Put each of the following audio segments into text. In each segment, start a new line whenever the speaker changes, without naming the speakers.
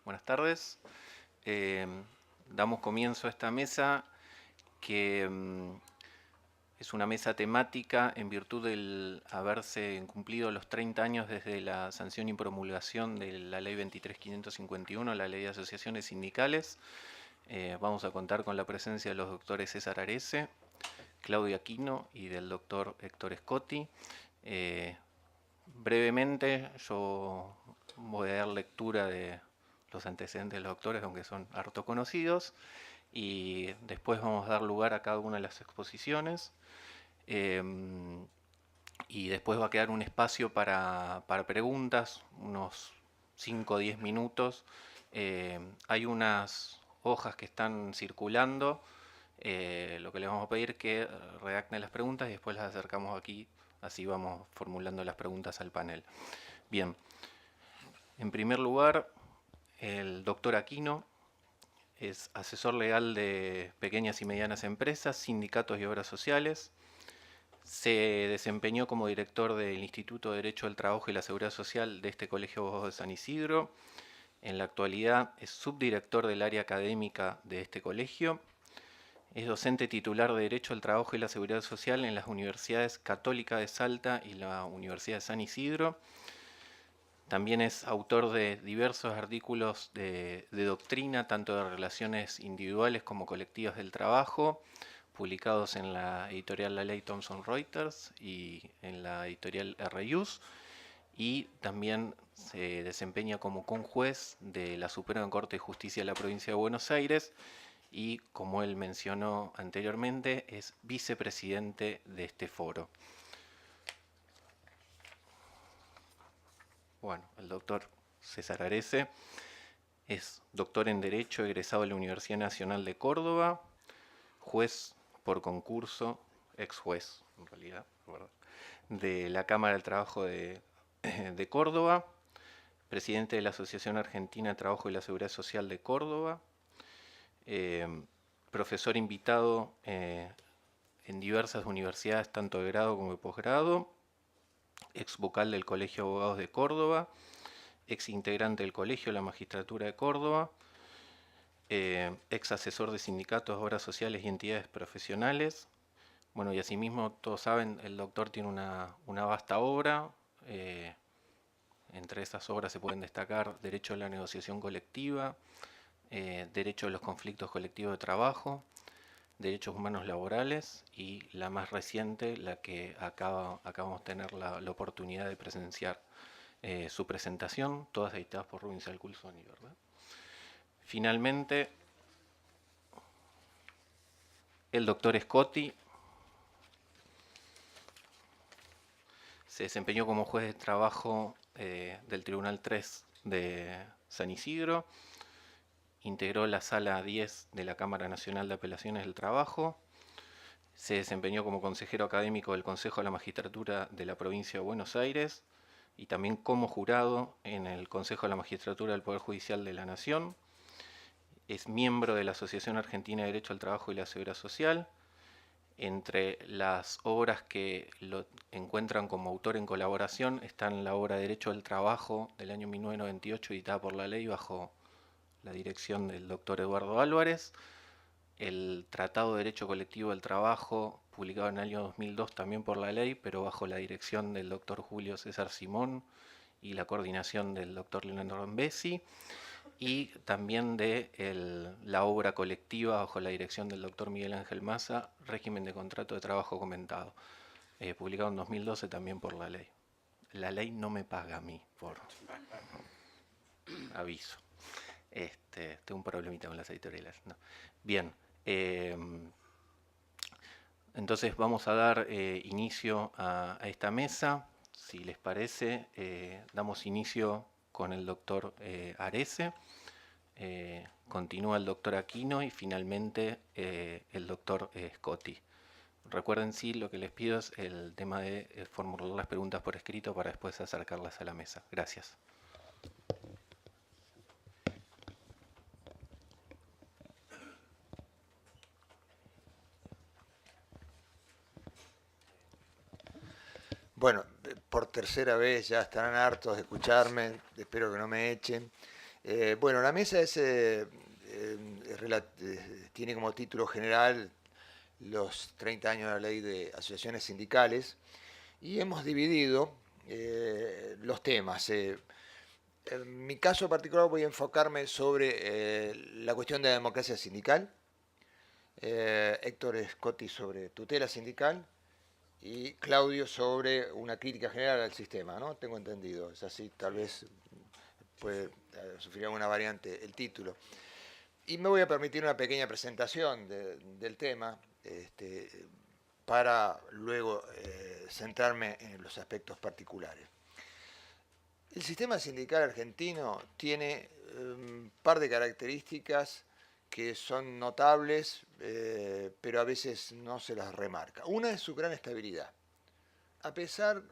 Buenas tardes. Eh, Damos comienzo a esta mesa que es una mesa temática en virtud del haberse cumplido los 30 años desde la sanción y promulgación de la Ley 23.551, la Ley de Asociaciones Sindicales. Vamos a contar con la presencia de los doctores César Arese, Claudia Aquino y del doctor Héctor Scotti. Brevemente, yo voy a dar lectura de los antecedentes de los doctores, aunque son harto conocidos, y después vamos a dar lugar a cada una de las exposiciones. Eh, y después va a quedar un espacio para preguntas, unos 5 o 10 minutos. Hay unas hojas que están circulando. Lo que les vamos a pedir es que redacten las preguntas y después las acercamos aquí, así vamos formulando las preguntas al panel. Bien, en primer lugar, el doctor Aquino es asesor legal de pequeñas y medianas empresas, sindicatos y obras sociales. Se desempeñó como director del Instituto de Derecho del Trabajo y la Seguridad Social de este Colegio de Abogados de San Isidro. En la actualidad es subdirector del área académica de este colegio. Es docente titular de Derecho al Trabajo y la Seguridad Social en las Universidades Católica de Salta y la Universidad de San Isidro. También es autor de diversos artículos de doctrina, tanto de relaciones individuales como colectivas del trabajo, publicados en la editorial La Ley Thomson Reuters y en la editorial RIUS, y también se desempeña como conjuez de la Suprema Corte de Justicia de la Provincia de Buenos Aires y, como él mencionó anteriormente, es vicepresidente de este foro. Bueno, el doctor César Arese es doctor en Derecho, egresado de la Universidad Nacional de Córdoba, juez por concurso, ex juez en realidad, ¿verdad?, de la Cámara del Trabajo de Córdoba, presidente de la Asociación Argentina de Trabajo y la Seguridad Social de Córdoba, profesor invitado en diversas universidades, tanto de grado como de posgrado, ex vocal del Colegio de Abogados de Córdoba, ex integrante del Colegio de la Magistratura de Córdoba, ex asesor de sindicatos, obras sociales y entidades profesionales. Bueno, y asimismo, todos saben, el doctor tiene una vasta obra. Entre esas obras se pueden destacar Derecho a la negociación colectiva, Derecho a los conflictos colectivos de trabajo, Derechos humanos laborales y la más reciente, la que acabamos de tener la oportunidad de presenciar su presentación, todas editadas por Rubens Alculsoni, ¿verdad? Finalmente, el doctor Scotti se desempeñó como juez de trabajo del Tribunal 3 de San Isidro, integró la Sala 10 de la Cámara Nacional de Apelaciones del Trabajo, se desempeñó como consejero académico del Consejo de la Magistratura de la Provincia de Buenos Aires y también como jurado en el Consejo de la Magistratura del Poder Judicial de la Nación. Es miembro de la Asociación Argentina de Derecho al Trabajo y la Seguridad Social. Entre las obras que lo encuentran como autor en colaboración están la obra Derecho al Trabajo del año 1998, editada por la ley bajo la dirección del doctor Eduardo Álvarez, el Tratado de Derecho Colectivo del Trabajo, publicado en el año 2002 también por la ley, pero bajo la dirección del doctor Julio César Simón y la coordinación del doctor Leonardo Rambesi, y también de la obra colectiva bajo la dirección del doctor Miguel Ángel Maza, Régimen de Contrato de Trabajo Comentado, publicado en 2012 también por la ley. La ley no me paga a mí, por aviso. Tengo un problemita con las editoriales. No. Bien, entonces vamos a dar inicio a esta mesa. Si les parece, damos inicio con el doctor Arese. Continúa el doctor Aquino y finalmente el doctor Scotti. Recuerden, sí, lo que les pido es el tema de formular las preguntas por escrito para después acercarlas a la mesa. Gracias.
Bueno, por tercera vez ya estarán hartos de escucharme, espero que no me echen. Bueno, la mesa tiene como título general los 30 años de la ley de asociaciones sindicales y hemos dividido los temas. En mi caso particular voy a enfocarme sobre la cuestión de la democracia sindical, Héctor Scotti sobre tutela sindical y Claudio sobre una crítica general al sistema, ¿no? Tengo entendido, es así, tal vez puede sufrir alguna variante el título. Y me voy a permitir una pequeña presentación del tema para luego centrarme en los aspectos particulares. El sistema sindical argentino tiene un par de características que son notables, pero a veces no se las remarca. Una es su gran estabilidad. A pesar,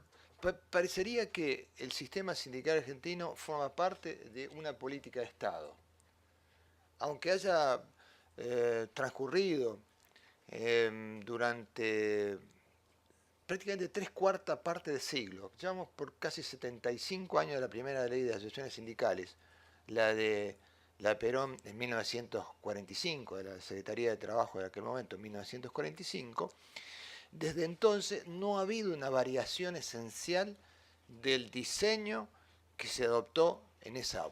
parecería que el sistema sindical argentino forma parte de una política de Estado. Aunque haya transcurrido durante prácticamente 3/4 de siglo, llevamos por casi 75 años de la primera ley de asociaciones sindicales, la de la Perón en 1945, de la Secretaría de Trabajo de aquel momento en 1945, desde entonces no ha habido una variación esencial del diseño que se adoptó en esa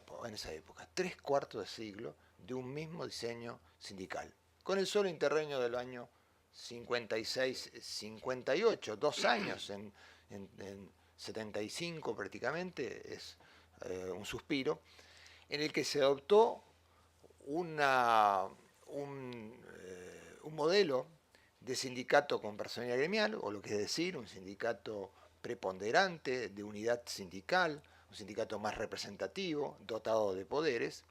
época, 3/4 de siglo de un mismo diseño sindical, con el solo interregno del año 56-58, 2 años en 75 prácticamente, es un suspiro, en el que se adoptó un modelo de sindicato con personalidad gremial, o lo que es decir, un sindicato preponderante, de unidad sindical, un sindicato más representativo, dotado de poderes,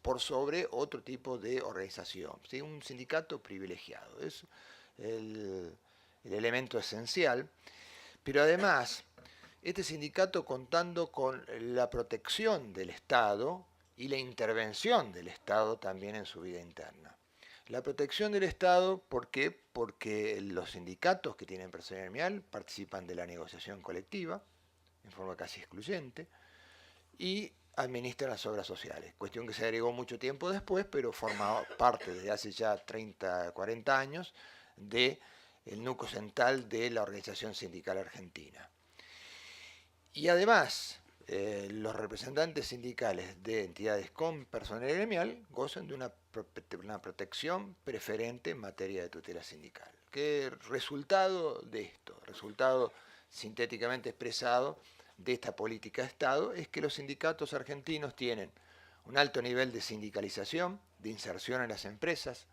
por sobre otro tipo de organización. ¿Sí? Un sindicato privilegiado, es el elemento esencial, pero además, este sindicato contando con la protección del Estado y la intervención del Estado también en su vida interna. La protección del Estado, ¿por qué? Porque los sindicatos que tienen personalidad gremial participan de la negociación colectiva, en forma casi excluyente, y administran las obras sociales, cuestión que se agregó mucho tiempo después, pero forma parte desde hace ya 30, 40 años del núcleo central de la organización sindical argentina. Y además, los representantes sindicales de entidades con personalidad gremial gozan de una protección preferente en materia de tutela sindical. ¿Qué resultado de esto? Resultado sintéticamente expresado de esta política de Estado es que los sindicatos argentinos tienen un alto nivel de sindicalización, de inserción en las empresas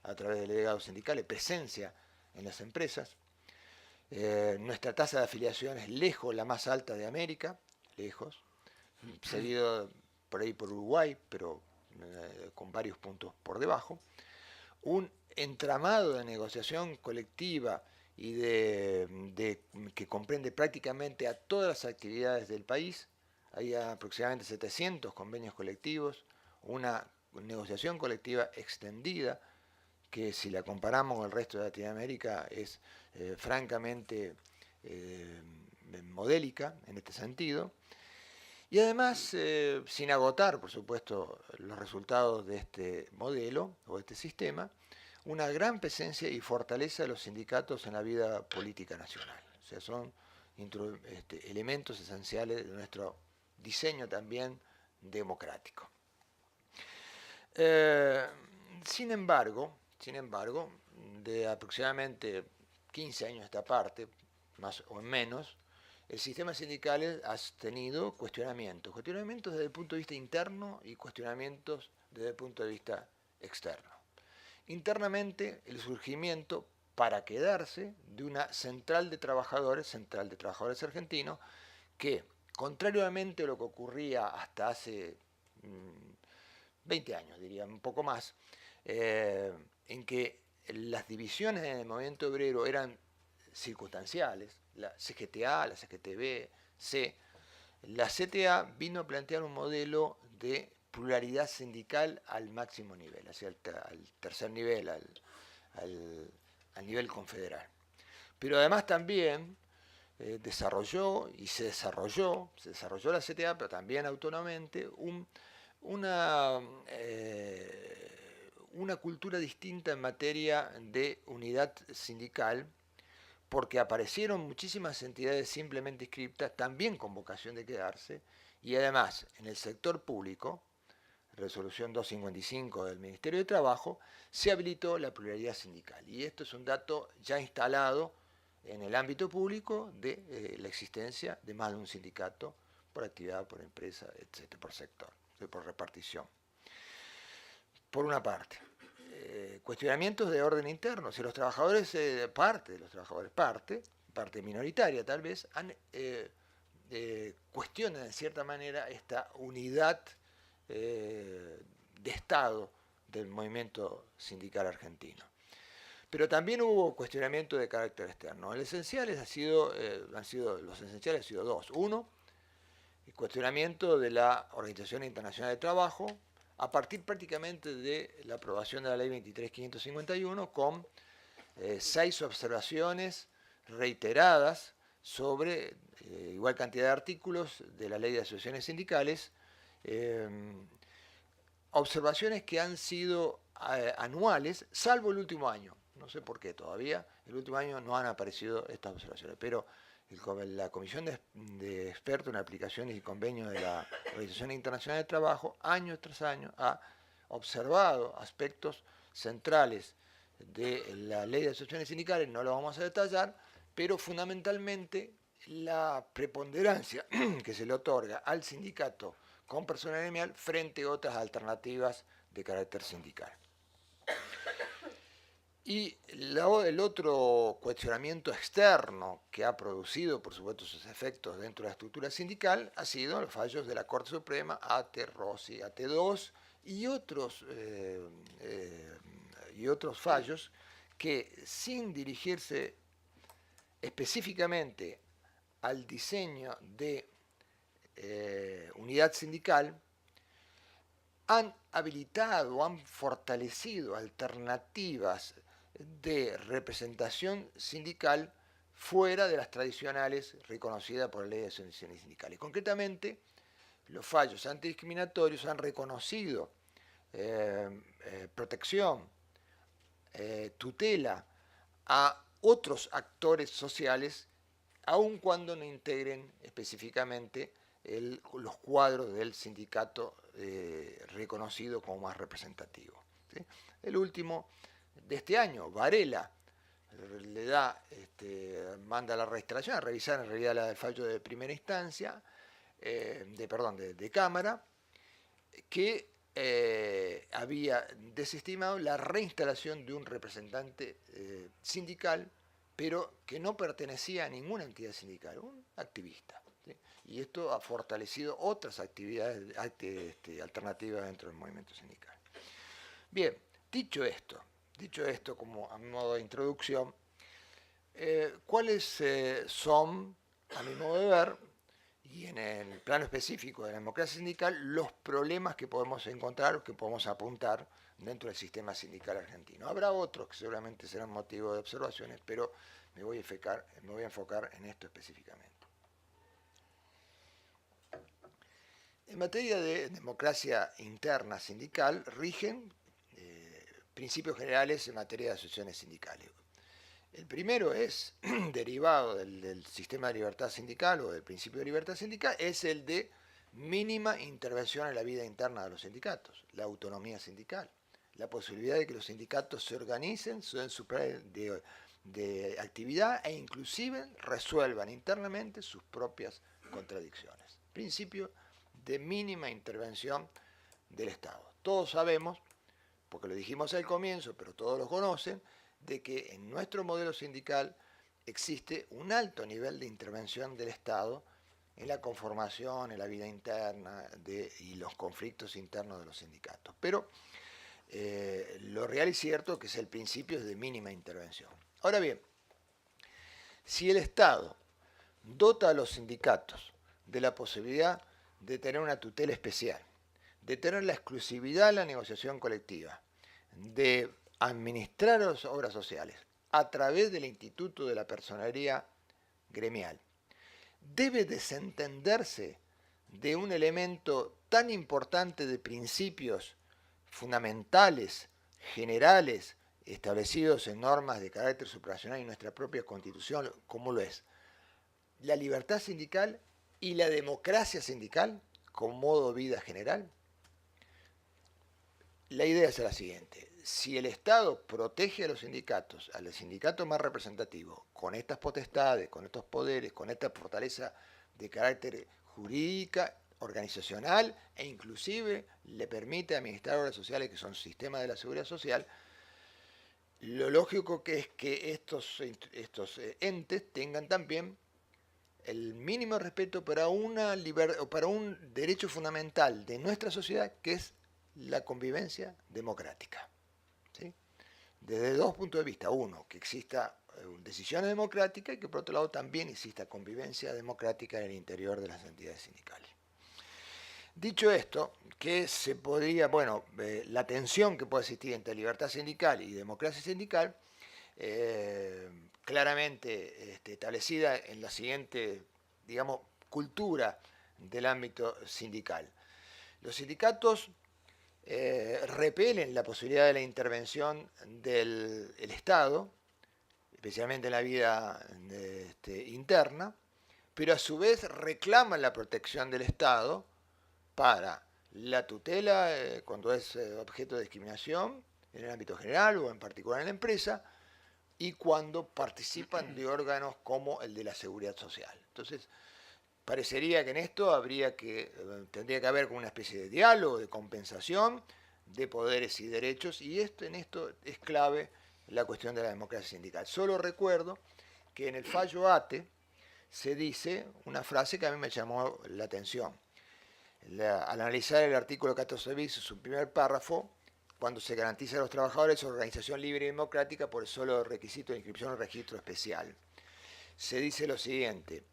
a través de delegados sindicales, presencia en las empresas. Nuestra tasa de afiliación es lejos la más alta de América, lejos, seguido por ahí por Uruguay, pero con varios puntos por debajo. Un entramado de negociación colectiva y que comprende prácticamente a todas las actividades del país. Hay aproximadamente 700 convenios colectivos, una negociación colectiva extendida que si la comparamos con el resto de Latinoamérica es francamente modélica en este sentido. Y además, sin agotar, por supuesto, los resultados de este modelo o de este sistema, una gran presencia y fortaleza de los sindicatos en la vida política nacional. O sea, son elementos esenciales de nuestro diseño también democrático. Sin embargo, de aproximadamente 15 años a esta parte, más o menos, el sistema sindical ha tenido cuestionamientos desde el punto de vista interno y cuestionamientos desde el punto de vista externo. Internamente, el surgimiento para quedarse de una central de trabajadores argentinos, que, contrariamente a lo que ocurría hasta hace 20 años, diría, un poco más, en que las divisiones en el movimiento obrero eran circunstanciales, la CGTA, la CGTB, la CTA vino a plantear un modelo de pluralidad sindical al máximo nivel, hacia al tercer nivel, al nivel confederal. Pero además también desarrolló la CTA, pero también autónomamente, una, una cultura distinta en materia de unidad sindical, porque aparecieron muchísimas entidades simplemente inscriptas, también con vocación de quedarse, y además en el sector público, resolución 255 del Ministerio de Trabajo, se habilitó la pluralidad sindical. Y esto es un dato ya instalado en el ámbito público de la existencia de más de un sindicato por actividad, por empresa, etcétera, por sector, por repartición. Por una parte. Cuestionamientos de orden interno. Si los trabajadores, parte minoritaria tal vez, cuestionan en cierta manera esta unidad de Estado del movimiento sindical argentino. Pero también hubo cuestionamiento de carácter externo. Los esenciales han sido dos. Uno, el cuestionamiento de la Organización Internacional de Trabajo, a partir prácticamente de la aprobación de la Ley 23.551, con 6 observaciones reiteradas sobre igual cantidad de artículos de la Ley de Asociaciones Sindicales, observaciones que han sido anuales, salvo el último año. No sé por qué todavía, el último año no han aparecido estas observaciones, pero la Comisión de Expertos en Aplicaciones y Convenios de la Organización Internacional de Trabajo, año tras año, ha observado aspectos centrales de la Ley de Asociaciones Sindicales, no lo vamos a detallar, pero fundamentalmente la preponderancia que se le otorga al sindicato con personal gremial frente a otras alternativas de carácter sindical. Y el otro cuestionamiento externo que ha producido, por supuesto, sus efectos dentro de la estructura sindical ha sido los fallos de la Corte Suprema, AT, ROSI, AT2 y otros fallos que, sin dirigirse específicamente al diseño de unidad sindical, han habilitado, han fortalecido alternativas de representación sindical fuera de las tradicionales reconocidas por la Ley de Asociaciones Sindicales. Concretamente, los fallos antidiscriminatorios han reconocido protección, tutela a otros actores sociales, aun cuando no integren específicamente los cuadros del sindicato reconocido como más representativo. ¿Sí? El último de este año, Varela, le manda la registración a revisar en realidad la del fallo de primera instancia, de Cámara, que había desestimado la reinstalación de un representante sindical, pero que no pertenecía a ninguna entidad sindical, un activista. ¿Sí? Y esto ha fortalecido otras actividades alternativas dentro del movimiento sindical. Bien, dicho esto como a modo de introducción, ¿cuáles son, a mi modo de ver, y en el plano específico de la democracia sindical, los problemas que podemos encontrar o que podemos apuntar dentro del sistema sindical argentino? Habrá otros que seguramente serán motivo de observaciones, pero me voy a enfocar en esto específicamente. En materia de democracia interna sindical, rigen principios generales en materia de asociaciones sindicales. El primero es, derivado del sistema de libertad sindical o del principio de libertad sindical, es el de mínima intervención en la vida interna de los sindicatos, la autonomía sindical, la posibilidad de que los sindicatos se organicen en su de actividad e inclusive resuelvan internamente sus propias contradicciones. Principio de mínima intervención del Estado. Todos sabemos, porque lo dijimos al comienzo, pero todos lo conocen, de que en nuestro modelo sindical existe un alto nivel de intervención del Estado en la conformación, en la vida interna y los conflictos internos de los sindicatos. Pero lo real y cierto que es el principio de mínima intervención. Ahora bien, si el Estado dota a los sindicatos de la posibilidad de tener una tutela especial, de tener la exclusividad en la negociación colectiva, de administrar las obras sociales a través del Instituto de la Personería Gremial, debe desentenderse de un elemento tan importante de principios fundamentales, generales, establecidos en normas de carácter supranacional y nuestra propia Constitución, como lo es la libertad sindical y la democracia sindical como modo de vida general. La idea es la siguiente: si el Estado protege a los sindicatos, al sindicato más representativo, con estas potestades, con estos poderes, con esta fortaleza de carácter jurídica, organizacional, e inclusive le permite administrar obras sociales que son sistemas de la seguridad social, lo lógico que es que estos entes tengan también el mínimo respeto para para un derecho fundamental de nuestra sociedad, que es la convivencia democrática. ¿Sí? Desde dos puntos de vista. Uno, que exista decisiones democráticas y que por otro lado también exista convivencia democrática en el interior de las entidades sindicales. Dicho esto, que se podría, bueno, la tensión que puede existir entre libertad sindical y democracia sindical, claramente establecida en la siguiente, digamos, cultura del ámbito sindical. Los sindicatos repelen la posibilidad de la intervención del Estado, especialmente en la vida interna, pero a su vez reclaman la protección del Estado para la tutela cuando es objeto de discriminación en el ámbito general o en particular en la empresa, y cuando participan de órganos como el de la seguridad social. Entonces, parecería que en esto tendría que haber como una especie de diálogo, de compensación de poderes y derechos, y en esto es clave la cuestión de la democracia sindical. Solo recuerdo que en el fallo ATE se dice una frase que a mí me llamó la atención. Al analizar el artículo 14 bis, su primer párrafo, cuando se garantiza a los trabajadores organización libre y democrática por el solo requisito de inscripción en registro especial, se dice lo siguiente: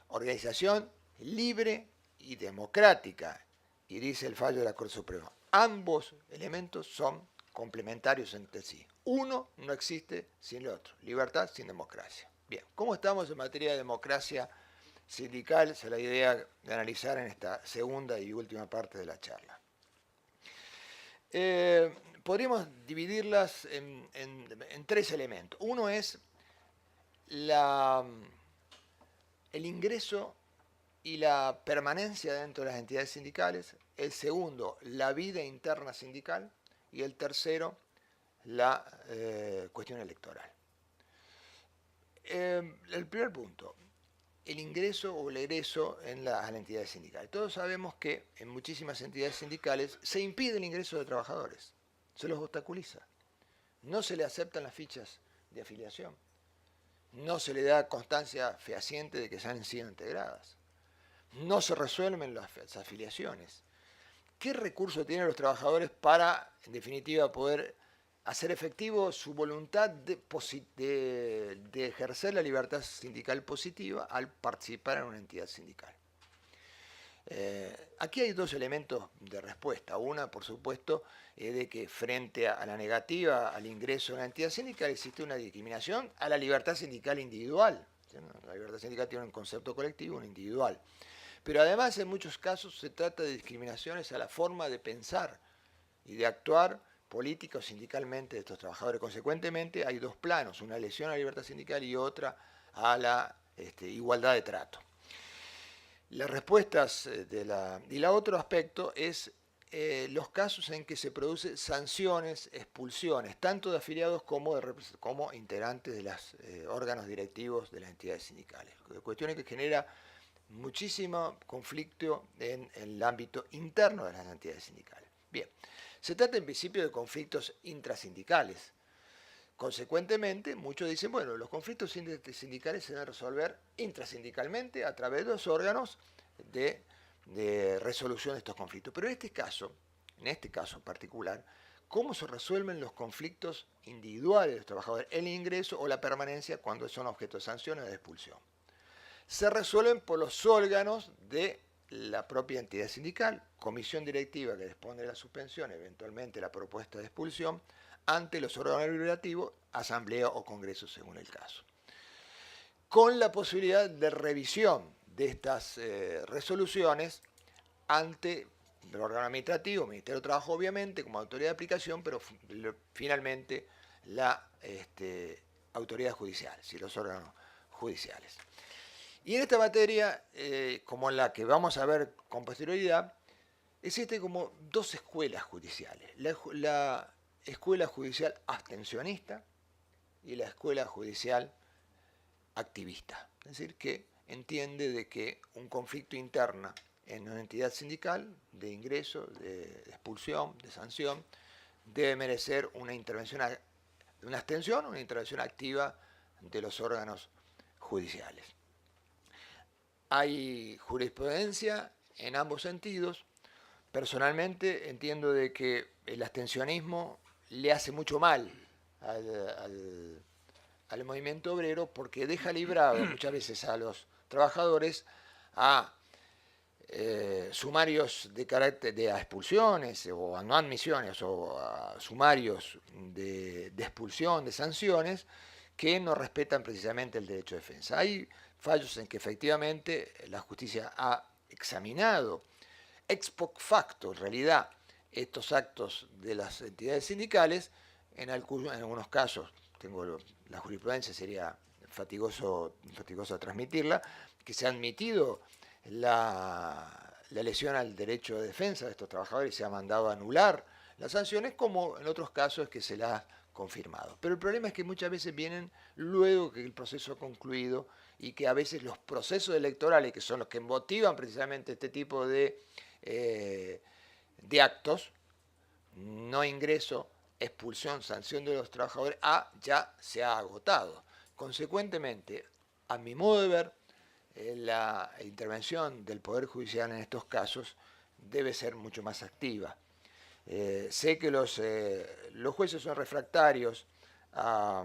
organización libre y democrática, y dice el fallo de la Corte Suprema, ambos elementos son complementarios entre sí. Uno no existe sin el otro, libertad sin democracia. Bien, ¿cómo estamos en materia de democracia sindical? Esa es la idea de analizar en esta segunda y última parte de la charla. Podríamos dividirlas en tres elementos. Uno es el ingreso y la permanencia dentro de las entidades sindicales. El segundo, la vida interna sindical. Y el tercero, la cuestión electoral. El primer punto, el ingreso o el egreso a las entidades sindicales. Todos sabemos que en muchísimas entidades sindicales se impide el ingreso de trabajadores, se los obstaculiza. No se le aceptan las fichas de afiliación, no se le da constancia fehaciente de que se han sido integradas, no se resuelven las afiliaciones. ¿Qué recursos tienen los trabajadores para, en definitiva, poder hacer efectivo su voluntad de ejercer la libertad sindical positiva al participar en una entidad sindical? Aquí hay dos elementos de respuesta. Una, por supuesto, es de que frente a la negativa al ingreso a una entidad sindical existe una discriminación a la libertad sindical individual. La libertad sindical tiene un concepto colectivo, un individual. Pero además, en muchos casos, se trata de discriminaciones a la forma de pensar y de actuar política o sindicalmente de estos trabajadores. Consecuentemente, hay dos planos, una lesión a la libertad sindical y otra a la igualdad de trato. Las respuestas y la otro aspecto es los casos en que se producen sanciones, expulsiones, tanto de afiliados como integrantes de los órganos directivos de las entidades sindicales. Cuestiones que genera muchísimo conflicto en el ámbito interno de las entidades sindicales. Bien, se trata en principio de conflictos intrasindicales. Consecuentemente, muchos dicen, bueno, los conflictos sindicales se deben resolver intrasindicalmente a través de los órganos de resolución de estos conflictos. Pero en este caso en particular, ¿cómo se resuelven los conflictos individuales de los trabajadores? El ingreso o la permanencia cuando son objeto de sanciones o de expulsión. Se resuelven por los órganos de la propia entidad sindical, comisión directiva que dispone de la suspensión, eventualmente la propuesta de expulsión, ante los órganos deliberativos, asamblea o congreso según el caso. Con la posibilidad de revisión de estas resoluciones ante el órgano administrativo, Ministerio de Trabajo obviamente, como autoridad de aplicación, pero finalmente la autoridad judicial, si los órganos judiciales. Y en esta materia, como la que vamos a ver con posterioridad, existen como dos escuelas judiciales. La escuela judicial abstencionista y la escuela judicial activista. Es decir, que entiende de que un conflicto interno en una entidad sindical, de ingreso, de expulsión, de sanción, debe merecer una intervención, una abstención o una intervención activa de los órganos judiciales. Hay jurisprudencia en ambos sentidos. Personalmente entiendo de que el abstencionismo le hace mucho mal al movimiento obrero porque deja librado muchas veces a los trabajadores a sumarios de carácter de expulsiones o a no admisiones o a sumarios de expulsión, de sanciones que no respetan precisamente el derecho de defensa. Hay fallos en que efectivamente la justicia ha examinado ex post facto, en realidad, estos actos de las entidades sindicales, en algunos casos, la jurisprudencia sería fatigoso transmitirla, que se ha admitido la lesión al derecho de defensa de estos trabajadores y se ha mandado a anular las sanciones, como en otros casos que se la ha confirmado. Pero el problema es que muchas veces vienen luego que el proceso ha concluido y que a veces los procesos electorales, que son los que motivan precisamente este tipo de actos, no ingreso, expulsión, sanción de los trabajadores, ya se ha agotado. Consecuentemente, a mi modo de ver, la intervención del Poder Judicial en estos casos debe ser mucho más activa. Sé que los jueces son refractarios a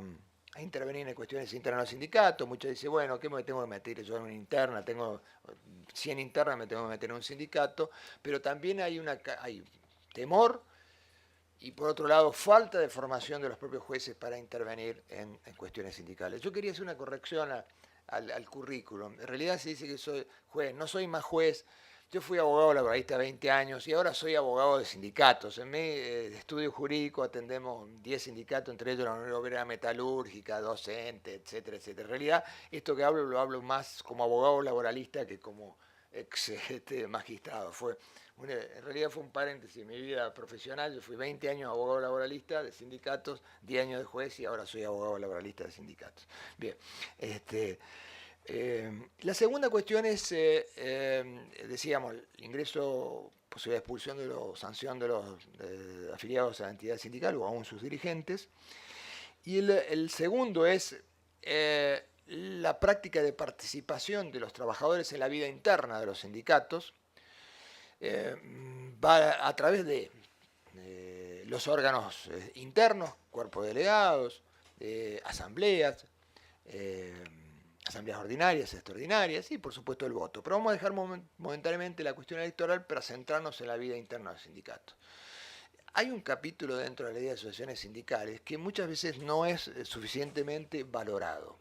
intervenir en cuestiones internas del sindicato. Muchos dicen, bueno, ¿qué me tengo que meter yo en una interna? Tengo 100 internas, me tengo que meter en un sindicato. Pero también hay temor y, por otro lado, falta de formación de los propios jueces para intervenir en cuestiones sindicales. Yo quería hacer una corrección al currículum. En realidad se dice que soy juez, no soy más juez. Yo fui abogado laboralista 20 años y ahora soy abogado de sindicatos. En mi estudio jurídico atendemos 10 sindicatos, entre ellos la Unión Obrera Metalúrgica, docente, etcétera, etcétera. En realidad, esto que hablo lo hablo más como abogado laboralista que como ex magistrado. En realidad fue un paréntesis en mi vida profesional. Yo fui 20 años abogado laboralista de sindicatos, 10 años de juez y ahora soy abogado laboralista de sindicatos. Bien, la segunda cuestión es, decíamos, el ingreso, posibilidad de expulsión sanción de los afiliados a la entidad sindical o aún sus dirigentes. Y el segundo es la práctica de participación de los trabajadores en la vida interna de los sindicatos, va a través de los órganos internos, cuerpos delegados, asambleas, asambleas ordinarias, extraordinarias y por supuesto el voto. Pero vamos a dejar momentáneamente la cuestión electoral para centrarnos en la vida interna del sindicato. Hay un capítulo dentro de la ley de asociaciones sindicales que muchas veces no es suficientemente valorado.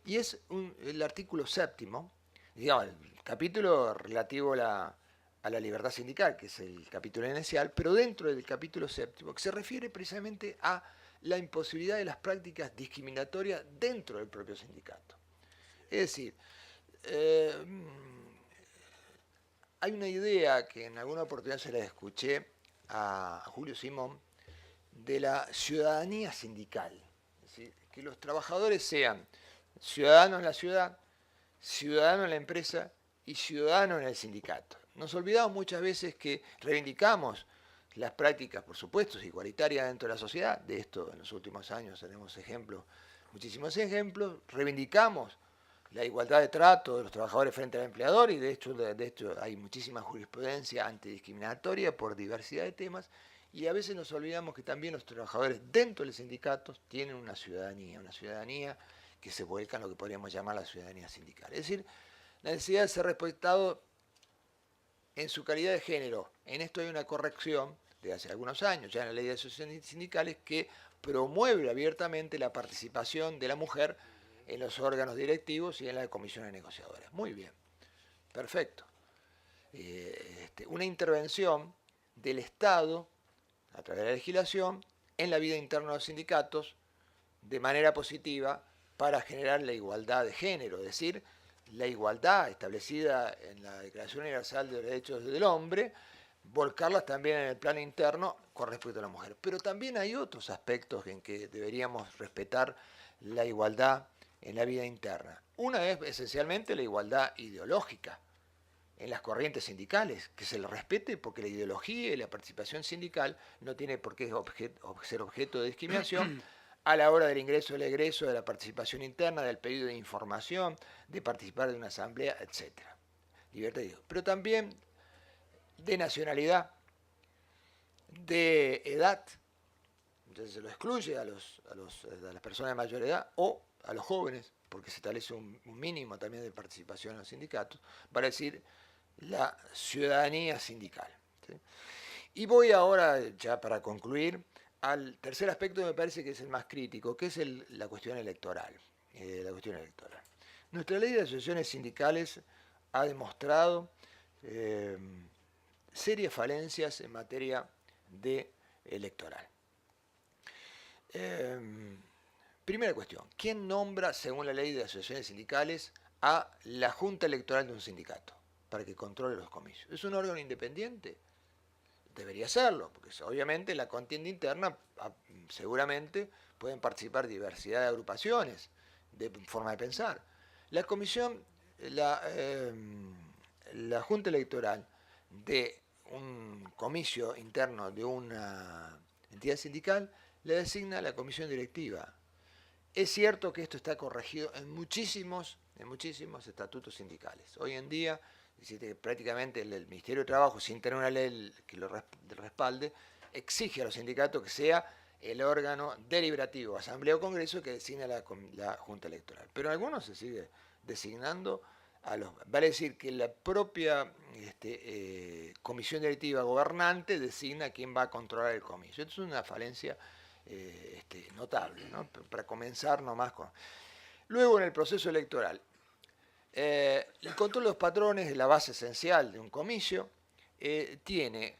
Y es el artículo 7º, digamos, el capítulo relativo a la libertad sindical, que es el capítulo inicial, pero dentro del capítulo 7º, que se refiere precisamente a la imposibilidad de las prácticas discriminatorias dentro del propio sindicato. Es decir, hay una idea que en alguna oportunidad se la escuché a Julio Simón de la ciudadanía sindical. Es decir, que los trabajadores sean ciudadanos en la ciudad, ciudadanos en la empresa y ciudadanos en el sindicato. Nos olvidamos muchas veces que reivindicamos las prácticas, por supuesto, igualitarias dentro de la sociedad. De esto en los últimos años tenemos ejemplos, muchísimos ejemplos. Reivindicamos la igualdad de trato de los trabajadores frente al empleador y de hecho hay muchísima jurisprudencia antidiscriminatoria por diversidad de temas y a veces nos olvidamos que también los trabajadores dentro de los sindicatos tienen una ciudadanía que se vuelca en lo que podríamos llamar la ciudadanía sindical. Es decir, la necesidad de ser respetado en su calidad de género. En esto hay una corrección de hace algunos años, ya en la ley de asociaciones sindicales, que promueve abiertamente la participación de la mujer en los órganos directivos y en las comisiones negociadoras. Muy bien, perfecto. una intervención del Estado, a través de la legislación, en la vida interna de los sindicatos, de manera positiva, para generar la igualdad de género, es decir, la igualdad establecida en la Declaración Universal de los Derechos del Hombre, volcarlas también en el plano interno con respecto a la mujer. Pero también hay otros aspectos en que deberíamos respetar la igualdad en la vida interna. Una es esencialmente la igualdad ideológica en las corrientes sindicales, que se le respete, porque la ideología y la participación sindical no tiene por qué ser objeto de discriminación a la hora del ingreso, del egreso, de la participación interna, del pedido de información, de participar de una asamblea, etc. Libertad de pero también de nacionalidad, de edad, entonces se lo excluye a las personas de mayor edad o a los jóvenes, porque se establece un mínimo también de participación en los sindicatos, para decir la ciudadanía sindical. ¿Sí? Y voy ahora, ya para concluir, al tercer aspecto que me parece que es el más crítico, que es la cuestión electoral. Nuestra ley de asociaciones sindicales ha demostrado serias falencias en materia de electoral. Primera cuestión, ¿quién nombra, según la ley de asociaciones sindicales, a la Junta Electoral de un sindicato para que controle los comicios? ¿Es un órgano independiente? Debería serlo, porque obviamente en la contienda interna seguramente pueden participar diversidad de agrupaciones, de forma de pensar. La comisión, la Junta Electoral de un comicio interno de una entidad sindical la designa la comisión directiva. Es cierto que esto está corregido en muchísimos estatutos sindicales. Hoy en día, prácticamente el Ministerio de Trabajo, sin tener una ley que lo respalde, exige a los sindicatos que sea el órgano deliberativo, asamblea o congreso, que designa la Junta Electoral. Pero en algunos se sigue designando vale decir que la propia comisión directiva gobernante designa quién va a controlar el comicio. Esto es una falencia notable, ¿no? Para comenzar nomás con... Luego, en el proceso electoral, el control de los patrones es la base esencial de un comicio. Tiene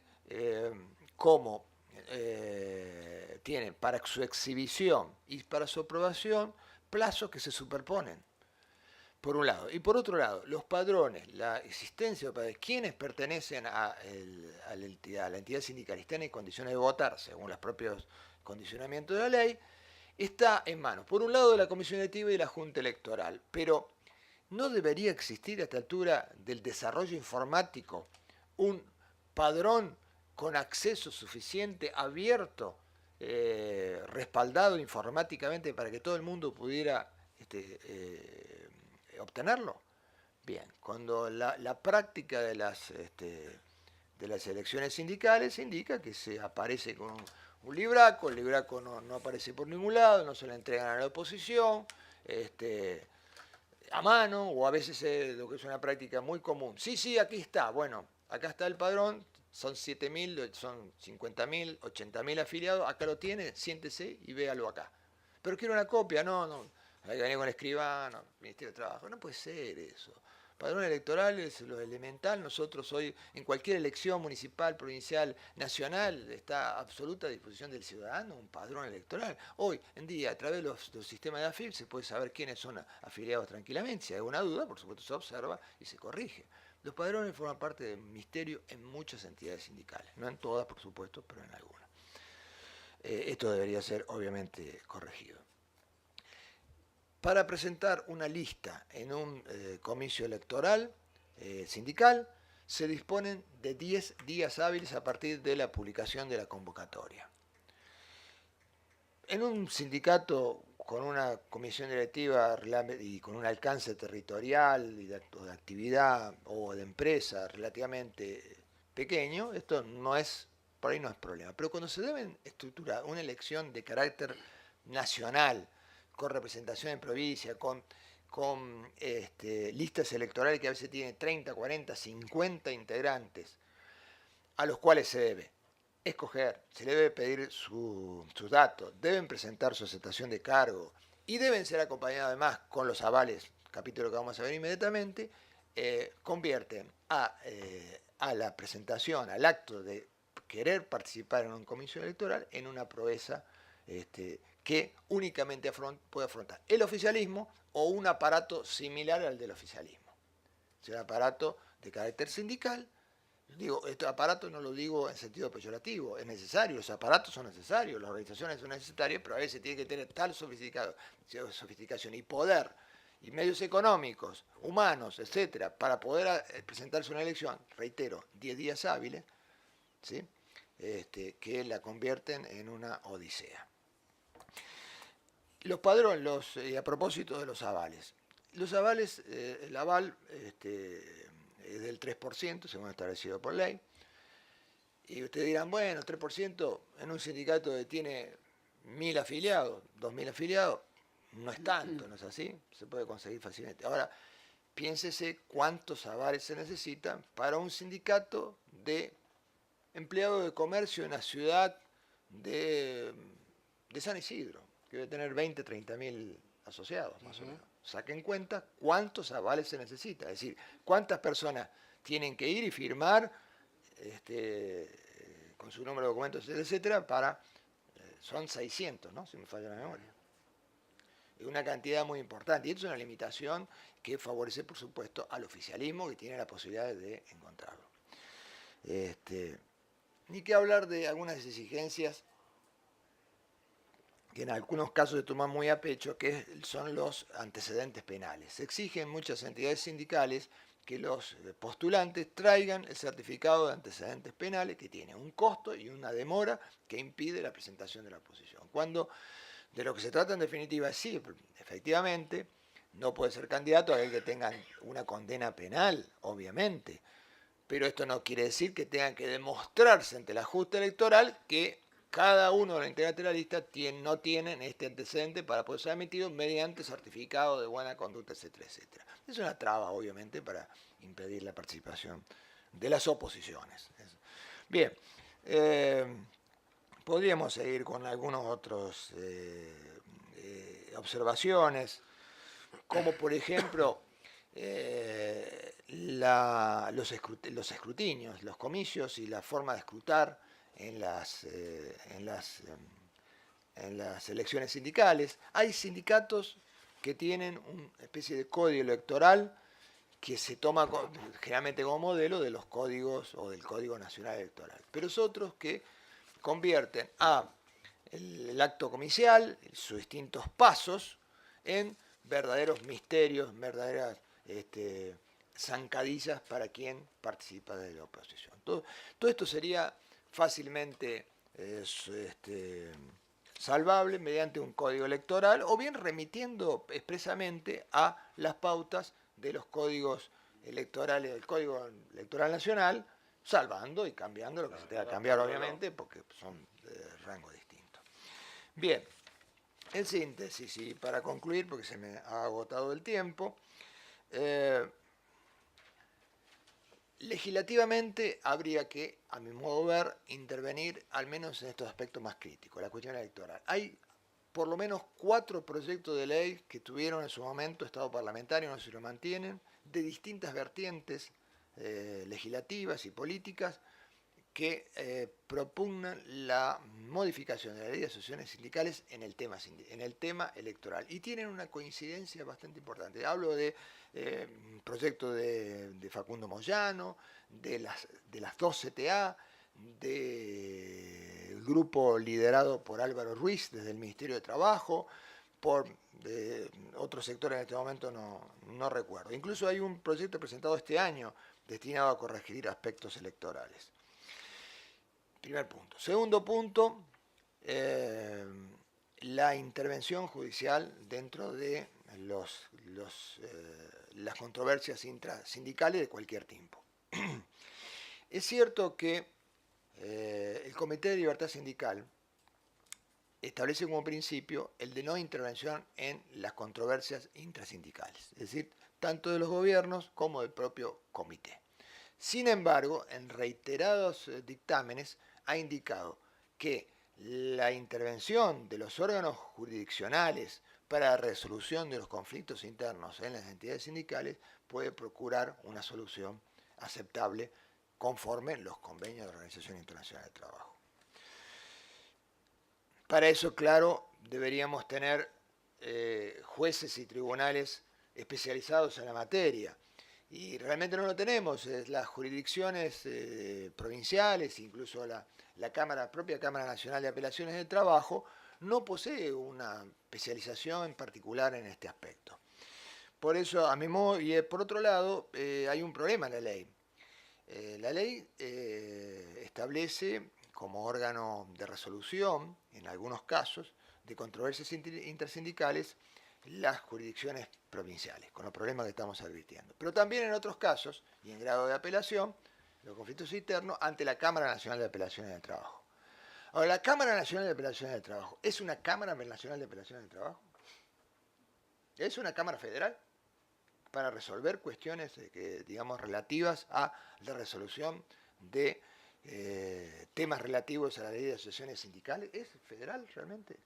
para su exhibición y para su aprobación plazos que se superponen, por un lado. Y por otro lado, los padrones, la existencia de padrones, quienes pertenecen a la entidad sindical y están en condiciones de votar según los propios condicionamientos de la ley, está en manos, por un lado, de la Comisión Electiva y de la Junta Electoral. Pero no debería existir a esta altura del desarrollo informático un padrón con acceso suficiente, abierto, respaldado informáticamente para que todo el mundo pudiera obtenerlo. Bien, cuando la práctica de las elecciones sindicales indica que se aparece con un libraco, el libraco no aparece por ningún lado, no se le entregan a la oposición, a mano, o a veces lo que es una práctica muy común. Sí, aquí está, bueno, acá está el padrón, son 7.000, son 50.000, 80.000 afiliados, acá lo tiene, siéntese y véalo acá. Pero quiero una copia, no, hay que venir con el escribano, Ministerio de Trabajo, no puede ser eso. Padrón electoral es lo elemental. Nosotros hoy, en cualquier elección municipal, provincial, nacional, está a absoluta disposición del ciudadano un padrón electoral. Hoy en día, a través de los sistemas de AFIP, se puede saber quiénes son afiliados tranquilamente. Si hay alguna duda, por supuesto, se observa y se corrige. Los padrones forman parte del ministerio en muchas entidades sindicales. No en todas, por supuesto, pero en algunas. Esto debería ser, obviamente, corregido. Para presentar una lista en un comicio electoral sindical, se disponen de 10 días hábiles a partir de la publicación de la convocatoria. En un sindicato con una comisión directiva y con un alcance territorial y de actividad o de empresa relativamente pequeño, esto por ahí no es problema. Pero cuando se debe estructurar una elección de carácter nacional, con representación en provincia, con listas electorales que a veces tienen 30, 40, 50 integrantes, a los cuales se debe escoger, se le debe pedir sus datos, deben presentar su aceptación de cargo y deben ser acompañados además con los avales, capítulo que vamos a ver inmediatamente, convierten a a la presentación, al acto de querer participar en un comicio electoral en una proeza que únicamente puede afrontar el oficialismo o un aparato similar al del oficialismo. O sea, un aparato de carácter sindical. Digo, este aparato no lo digo en sentido peyorativo, es necesario, los aparatos son necesarios, las organizaciones son necesarias, pero a veces tiene que tener tal sofisticación y poder y medios económicos, humanos, etcétera, para poder presentarse una elección, reitero, 10 días hábiles, ¿sí? Que la convierten en una odisea. Los padrones, y a propósito de los avales. Los avales, el aval es del 3%, según establecido por ley. Y ustedes dirán, bueno, 3% en un sindicato que tiene 1.000 afiliados, 2.000 afiliados, no es tanto, ¿no es así? Se puede conseguir fácilmente. Ahora, piénsese cuántos avales se necesitan para un sindicato de empleados de comercio en la ciudad de San Isidro, que debe tener 20, 30.000 asociados, más o menos. Saquen cuenta cuántos avales se necesita, es decir, cuántas personas tienen que ir y firmar con su número de documentos, etcétera, para, son 600, ¿no? Si me falla la memoria. Es una cantidad muy importante, y esto es una limitación que favorece, por supuesto, al oficialismo, que tiene la posibilidad de encontrarlo. Ni que hablar de algunas exigencias que en algunos casos se toman muy a pecho, que son los antecedentes penales. Se exigen muchas entidades sindicales que los postulantes traigan el certificado de antecedentes penales, que tiene un costo y una demora que impide la presentación de la oposición. Cuando de lo que se trata en definitiva es sí, efectivamente, no puede ser candidato aquel que tenga una condena penal, obviamente, pero esto no quiere decir que tengan que demostrarse ante la Junta Electoral que cada uno de los integrantes de la lista no tienen este antecedente para poder ser admitido mediante certificado de buena conducta, etcétera, etcétera. Es una traba, obviamente, para impedir la participación de las oposiciones. Bien, podríamos seguir con algunas otras observaciones, como por ejemplo los escrutinios, los comicios y la forma de escrutar en las elecciones sindicales. Hay sindicatos que tienen una especie de código electoral que se toma generalmente como modelo de los códigos o del Código Nacional Electoral, pero es otros que convierten el acto comicial, sus distintos pasos, en verdaderos misterios, verdaderas zancadillas para quien participa de la oposición. Todo esto sería fácilmente salvable mediante un código electoral o bien remitiendo expresamente a las pautas de los códigos electorales, del Código Electoral Nacional, salvando y cambiando lo que se tenga que cambiar, obviamente, porque son de rango distinto. Bien, en síntesis, y para concluir, porque se me ha agotado el tiempo, legislativamente habría que, a mi modo de ver, intervenir al menos en estos aspectos más críticos, la cuestión electoral. Hay por lo menos 4 proyectos de ley que tuvieron en su momento estado parlamentario, no sé si lo mantienen, de distintas vertientes legislativas y políticas que propugnan la modificación de la ley de asociaciones sindicales en el tema electoral. Y tienen una coincidencia bastante importante. Hablo de proyecto de Facundo Moyano, de las 2 CTA, del grupo liderado por Álvaro Ruiz desde el Ministerio de Trabajo, por otros sectores en este momento no recuerdo. Incluso hay un proyecto presentado este año destinado a corregir aspectos electorales. Primer punto. Segundo punto, la intervención judicial dentro de las controversias intrasindicales de cualquier tipo. Es cierto que el Comité de Libertad Sindical establece como principio el de no intervención en las controversias intrasindicales, es decir, tanto de los gobiernos como del propio comité. Sin embargo, en reiterados dictámenes ha indicado que la intervención de los órganos jurisdiccionales para la resolución de los conflictos internos en las entidades sindicales puede procurar una solución aceptable conforme los convenios de la Organización Internacional del Trabajo. Para eso, claro, deberíamos tener jueces y tribunales especializados en la materia. Y realmente no lo tenemos. Las jurisdicciones provinciales, incluso la propia Cámara Nacional de Apelaciones del Trabajo, no posee una especialización en particular en este aspecto. Por eso, a mi modo, y por otro lado, hay un problema en la ley. La ley establece como órgano de resolución, en algunos casos, de controversias intersindicales, las jurisdicciones provinciales, con los problemas que estamos advirtiendo. Pero también en otros casos, y en grado de apelación, los conflictos internos ante la Cámara Nacional de Apelaciones del Trabajo. Ahora, la Cámara Nacional de Apelaciones del Trabajo, ¿es una Cámara Nacional de Apelaciones del Trabajo? ¿Es una Cámara Federal? Para resolver cuestiones digamos, relativas a la resolución de temas relativos a la ley de asociaciones sindicales. ¿Es federal realmente?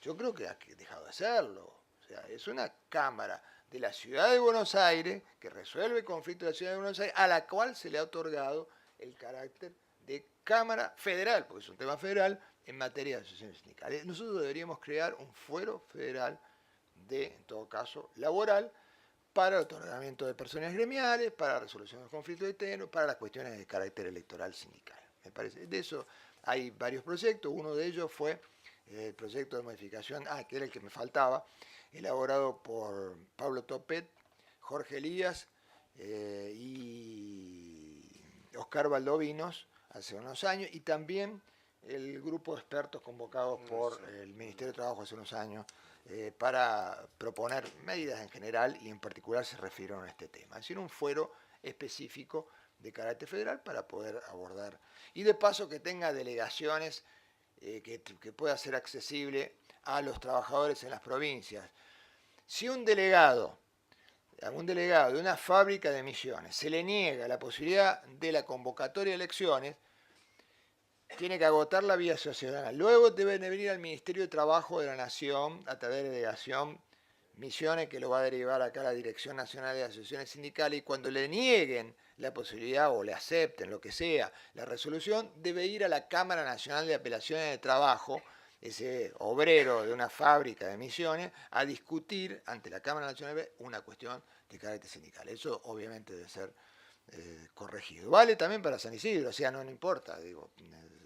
Yo creo que ha dejado de serlo. O sea, es una Cámara de la Ciudad de Buenos Aires que resuelve conflictos de la Ciudad de Buenos Aires, a la cual se le ha otorgado el carácter de Cámara Federal, porque es un tema federal en materia de asociaciones sindicales. Nosotros deberíamos crear un fuero federal de, en todo caso, laboral, para el otorgamiento de personas gremiales, para la resolución de conflictos internos, para las cuestiones de carácter electoral sindical. Me parece. De eso hay varios proyectos. Uno de ellos fue el proyecto de modificación, que era el que me faltaba, elaborado por Pablo Topet, Jorge Elías y Oscar Valdovinos hace unos años, y también el grupo de expertos convocados por el Ministerio de Trabajo hace unos años, para proponer medidas en general y en particular se refirieron a este tema. Es decir, un fuero específico de carácter federal para poder abordar. Y de paso que tenga delegaciones que pueda ser accesible a los trabajadores en las provincias. Si un delegado de una fábrica de Misiones se le niega la posibilidad de la convocatoria de elecciones, tiene que agotar la vía ciudadana. Luego deben venir al Ministerio de Trabajo de la Nación, a través de delegación Misiones, que lo va a derivar acá a la Dirección Nacional de Asociaciones Sindicales, y cuando le nieguen la posibilidad o le acepten, lo que sea, la resolución, debe ir a la Cámara Nacional de Apelaciones de Trabajo, ese obrero de una fábrica de Misiones, a discutir ante la Cámara Nacional una cuestión de carácter sindical. Eso obviamente debe ser corregido. Vale también para San Isidro, o sea, no importa, digo,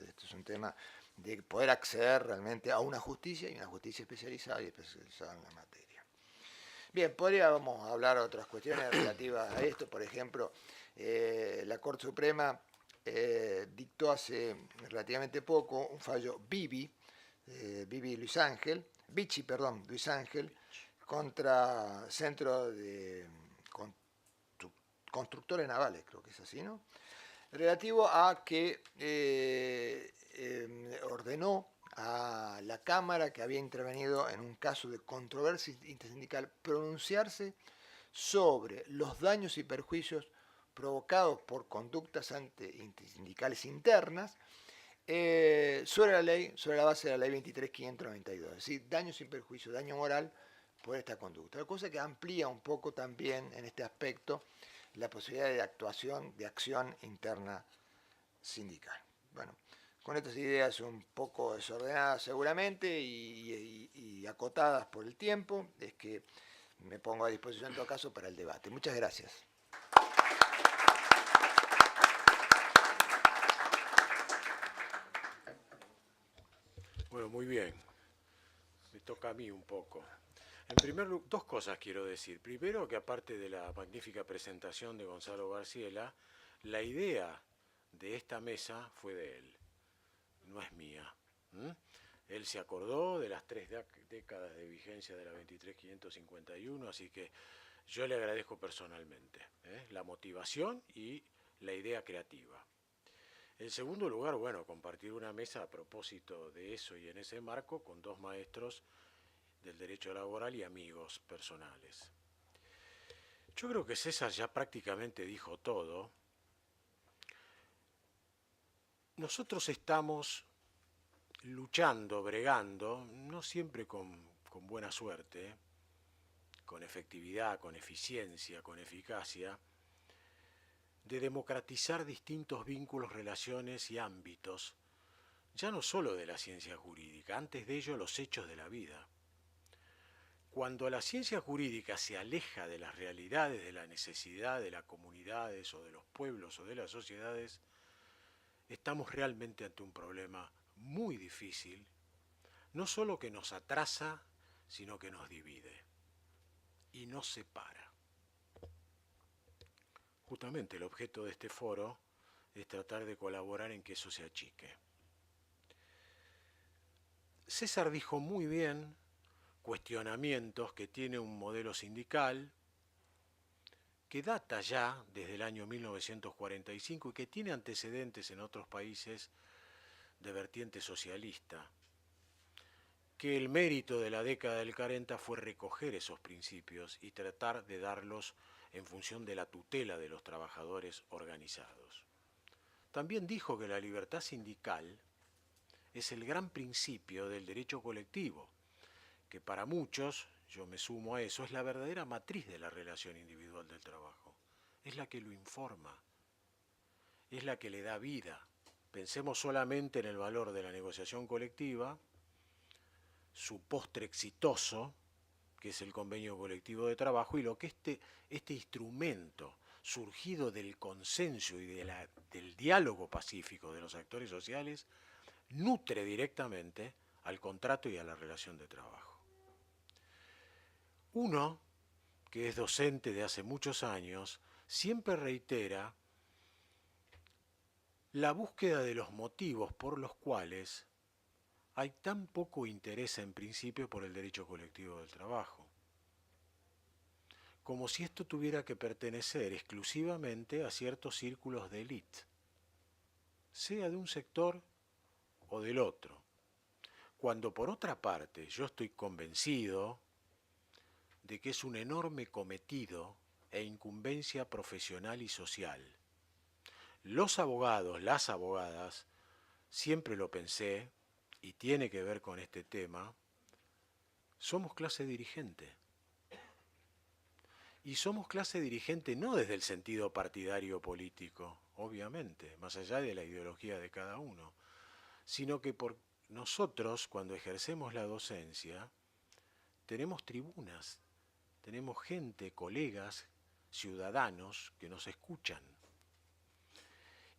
esto es un tema de poder acceder realmente a una justicia y una justicia especializada y especializada en la materia. Bien, podríamos hablar de otras cuestiones relativas a esto, por ejemplo, la Corte Suprema dictó hace relativamente poco un fallo Bichi, Luis Ángel, contra Centro de Constructores Navales, creo que es así, ¿no? Relativo a que ordenó a la Cámara, que había intervenido en un caso de controversia intersindical, pronunciarse sobre los daños y perjuicios provocados por conductas sindicales internas sobre la ley, sobre la base de la ley 23.592, es decir, daños y perjuicios, daño moral por esta conducta. La cosa que amplía un poco también en este aspecto la posibilidad de actuación, de acción interna sindical. Bueno, con estas ideas un poco desordenadas seguramente y acotadas por el tiempo, es que me pongo a disposición en todo caso para el debate. Muchas gracias.
Bueno, muy bien. Me toca a mí un poco. En primer lugar, dos cosas quiero decir. Primero, que aparte de la magnífica presentación de Gonzalo Garciela, la idea de esta mesa fue de él, no es mía. Él se acordó de las 3 décadas de vigencia de la 23.551, así que yo le agradezco personalmente la motivación y la idea creativa. En segundo lugar, bueno, compartir una mesa a propósito de eso y en ese marco con dos maestros del derecho laboral y amigos personales. Yo creo que César ya prácticamente dijo todo. Nosotros estamos luchando, bregando, no siempre con buena suerte, con efectividad, con eficiencia, con eficacia, de democratizar distintos vínculos, relaciones y ámbitos, ya no solo de la ciencia jurídica, antes de ello los hechos de la vida. Cuando la ciencia jurídica se aleja de las realidades, de la necesidad de las comunidades o de los pueblos o de las sociedades, estamos realmente ante un problema muy difícil, no solo que nos atrasa, sino que nos divide y nos separa. Justamente el objeto de este foro es tratar de colaborar en que eso se achique. César dijo muy bien cuestionamientos que tiene un modelo sindical que data ya desde el año 1945 y que tiene antecedentes en otros países de vertiente socialista, que el mérito de la década del 40 fue recoger esos principios y tratar de darlos en función de la tutela de los trabajadores organizados. También dijo que la libertad sindical es el gran principio del derecho colectivo, que para muchos, yo me sumo a eso, es la verdadera matriz de la relación individual del trabajo. Es la que lo informa, es la que le da vida. Pensemos solamente en el valor de la negociación colectiva, su postre exitoso, que es el convenio colectivo de trabajo, y lo que este instrumento surgido del consenso y del diálogo pacífico de los actores sociales nutre directamente al contrato y a la relación de trabajo. Uno, que es docente de hace muchos años, siempre reitera la búsqueda de los motivos por los cuales hay tan poco interés en principio por el derecho colectivo del trabajo, como si esto tuviera que pertenecer exclusivamente a ciertos círculos de élite, sea de un sector o del otro, cuando por otra parte yo estoy convencido de que es un enorme cometido e incumbencia profesional y social. Los abogados, las abogadas, siempre lo pensé, y tiene que ver con este tema, somos clase dirigente. Y somos clase dirigente no desde el sentido partidario político, obviamente, más allá de la ideología de cada uno, sino que por nosotros, cuando ejercemos la docencia, tenemos tribunas, tenemos gente, colegas, ciudadanos que nos escuchan.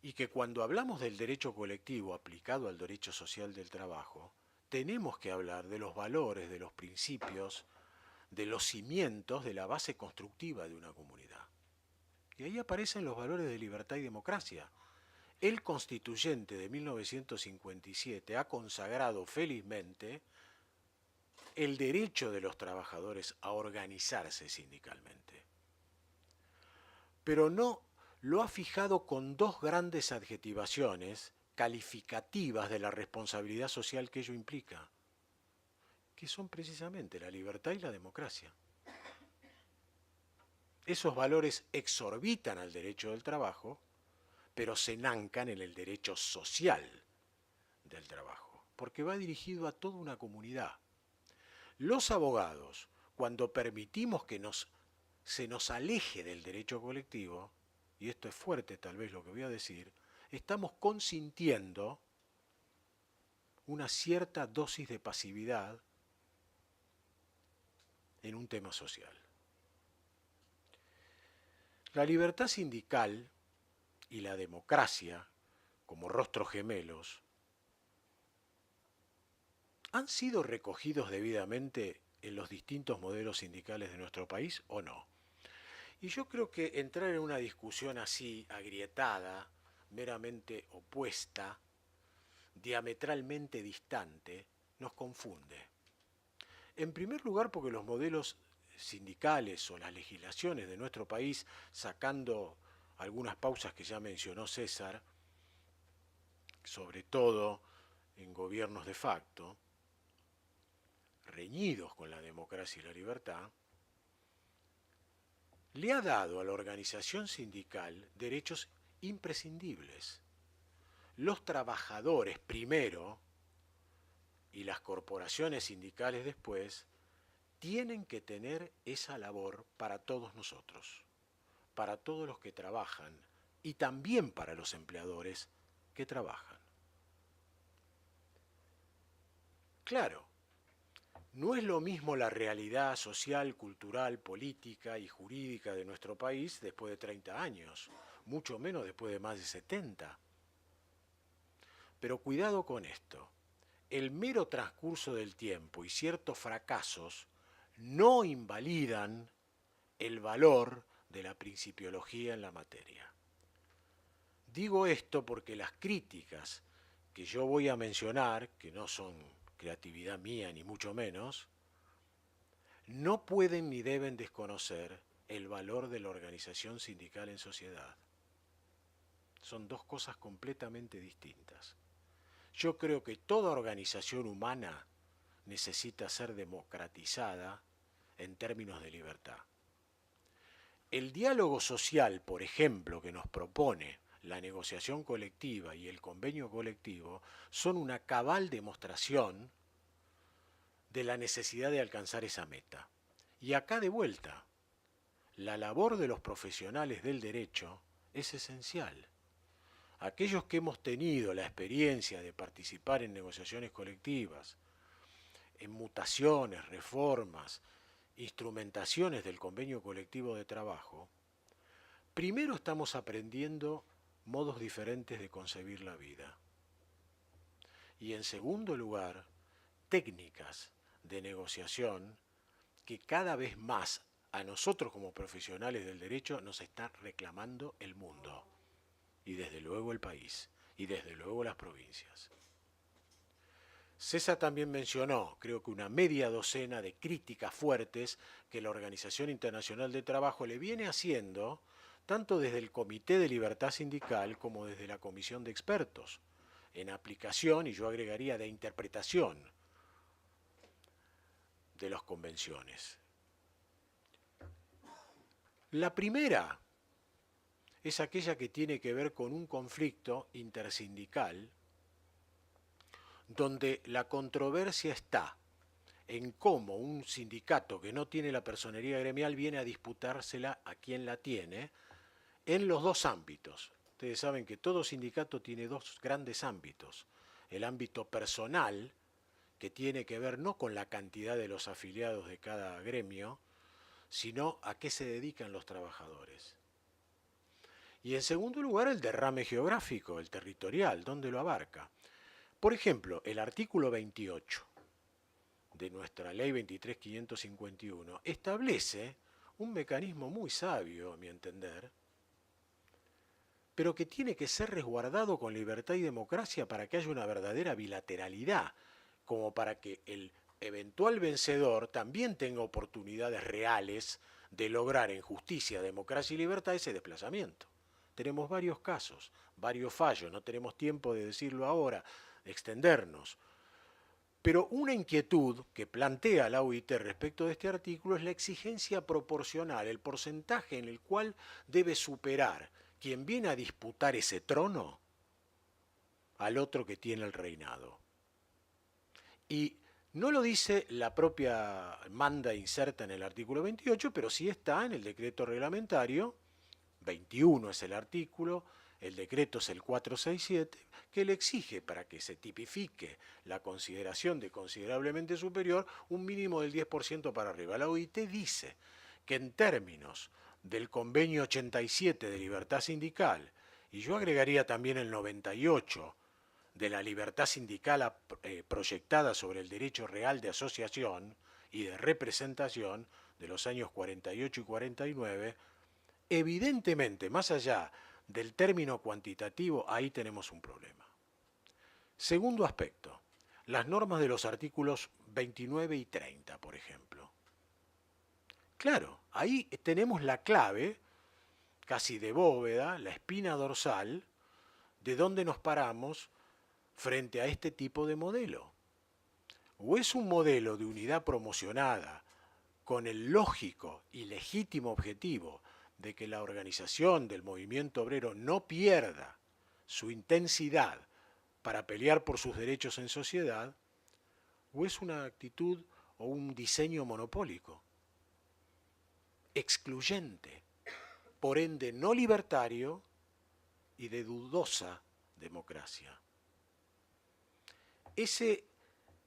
Y que cuando hablamos del derecho colectivo aplicado al derecho social del trabajo, tenemos que hablar de los valores, de los principios, de los cimientos, de la base constructiva de una comunidad. Y ahí aparecen los valores de libertad y democracia. El constituyente de 1957 ha consagrado felizmente el derecho de los trabajadores a organizarse sindicalmente. Pero no lo ha fijado con dos grandes adjetivaciones calificativas de la responsabilidad social que ello implica, que son precisamente la libertad y la democracia. Esos valores exorbitan al derecho del trabajo, pero se enancan en el derecho social del trabajo, porque va dirigido a toda una comunidad. Los abogados, cuando permitimos que se nos aleje del derecho colectivo, y esto es fuerte tal vez lo que voy a decir, estamos consintiendo una cierta dosis de pasividad en un tema social. La libertad sindical y la democracia, como rostros gemelos, ¿han sido recogidos debidamente en los distintos modelos sindicales de nuestro país o no? Y yo creo que entrar en una discusión así, agrietada, meramente opuesta, diametralmente distante, nos confunde. En primer lugar, porque los modelos sindicales o las legislaciones de nuestro país, sacando algunas pausas que ya mencionó César, sobre todo en gobiernos de facto, reñidos con la democracia y la libertad, le ha dado a la organización sindical derechos imprescindibles. Los trabajadores primero y las corporaciones sindicales después tienen que tener esa labor para todos nosotros, para todos los que trabajan y también para los empleadores que trabajan. Claro, no es lo mismo la realidad social, cultural, política y jurídica de nuestro país después de 30 años, mucho menos después de más de 70. Pero cuidado con esto. El mero transcurso del tiempo y ciertos fracasos no invalidan el valor de la principiología en la materia. Digo esto porque las críticas que yo voy a mencionar, que no son creatividad mía ni mucho menos, no pueden ni deben desconocer el valor de la organización sindical en sociedad. Son dos cosas completamente distintas. Yo creo que toda organización humana necesita ser democratizada en términos de libertad. El diálogo social, por ejemplo, que nos propone la negociación colectiva y el convenio colectivo, son una cabal demostración de la necesidad de alcanzar esa meta. Y acá de vuelta, la labor de los profesionales del derecho es esencial. Aquellos que hemos tenido la experiencia de participar en negociaciones colectivas, en mutaciones, reformas, instrumentaciones del convenio colectivo de trabajo, primero estamos aprendiendo modos diferentes de concebir la vida. Y en segundo lugar, técnicas de negociación que cada vez más a nosotros como profesionales del derecho nos está reclamando el mundo. Y desde luego el país, y desde luego las provincias. César también mencionó, creo que una media docena de críticas fuertes que la Organización Internacional de Trabajo le viene haciendo, tanto desde el Comité de Libertad Sindical como desde la Comisión de Expertos, en aplicación, y yo agregaría de interpretación, de las convenciones. La primera es aquella que tiene que ver con un conflicto intersindical donde la controversia está en cómo un sindicato que no tiene la personería gremial viene a disputársela a quien la tiene en los dos ámbitos. Ustedes saben que todo sindicato tiene dos grandes ámbitos. El ámbito personal, que tiene que ver no con la cantidad de los afiliados de cada gremio, sino a qué se dedican los trabajadores. Y en segundo lugar, el derrame geográfico, el territorial, ¿dónde lo abarca? Por ejemplo, el artículo 28 de nuestra ley 23.551 establece un mecanismo muy sabio, a mi entender, pero que tiene que ser resguardado con libertad y democracia para que haya una verdadera bilateralidad, como para que el eventual vencedor también tenga oportunidades reales de lograr en justicia, democracia y libertad ese desplazamiento. Tenemos varios casos, varios fallos, no tenemos tiempo de decirlo ahora, de extendernos. Pero una inquietud que plantea la OIT respecto de este artículo es la exigencia proporcional, el porcentaje en el cual debe superar quien viene a disputar ese trono al otro que tiene el reinado. Y no lo dice la propia manda inserta en el artículo 28, pero sí está en el decreto reglamentario, 21 es el artículo, el decreto es el 467, que le exige para que se tipifique la consideración de considerablemente superior un mínimo del 10% para arriba. La OIT dice que en términos del convenio 87 de libertad sindical, y yo agregaría también el 98 de la libertad sindical proyectada sobre el derecho real de asociación y de representación de los años 48 y 49, evidentemente, más allá del término cuantitativo, ahí tenemos un problema. Segundo aspecto, las normas de los artículos 29 y 30, por ejemplo. Claro, ahí tenemos la clave, casi de bóveda, la espina dorsal, de dónde nos paramos frente a este tipo de modelo. O es un modelo de unidad promocionada con el lógico y legítimo objetivo de que la organización del movimiento obrero no pierda su intensidad para pelear por sus derechos en sociedad, o es una actitud o un diseño monopólico, excluyente, por ende no libertario y de dudosa democracia.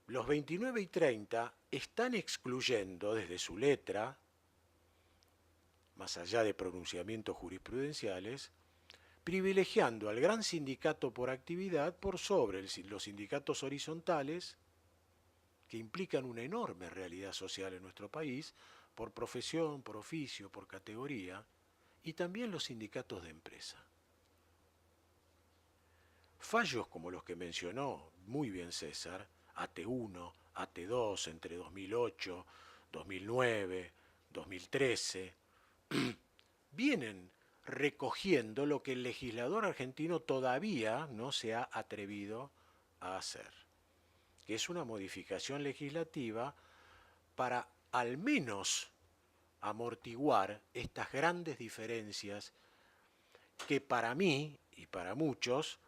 Los 29 y 30 están excluyendo desde su letra, más allá de pronunciamientos jurisprudenciales, privilegiando al gran sindicato por actividad por sobre los sindicatos horizontales, que implican una enorme realidad social en nuestro país, por profesión, por oficio, por categoría, y también los sindicatos de empresa. Fallos como los que mencionó muy bien César, AT1, AT2 entre 2008, 2009, 2013, vienen recogiendo lo que el legislador argentino todavía no se ha atrevido a hacer, que es una modificación legislativa para al menos amortiguar estas grandes diferencias que para mí y para muchos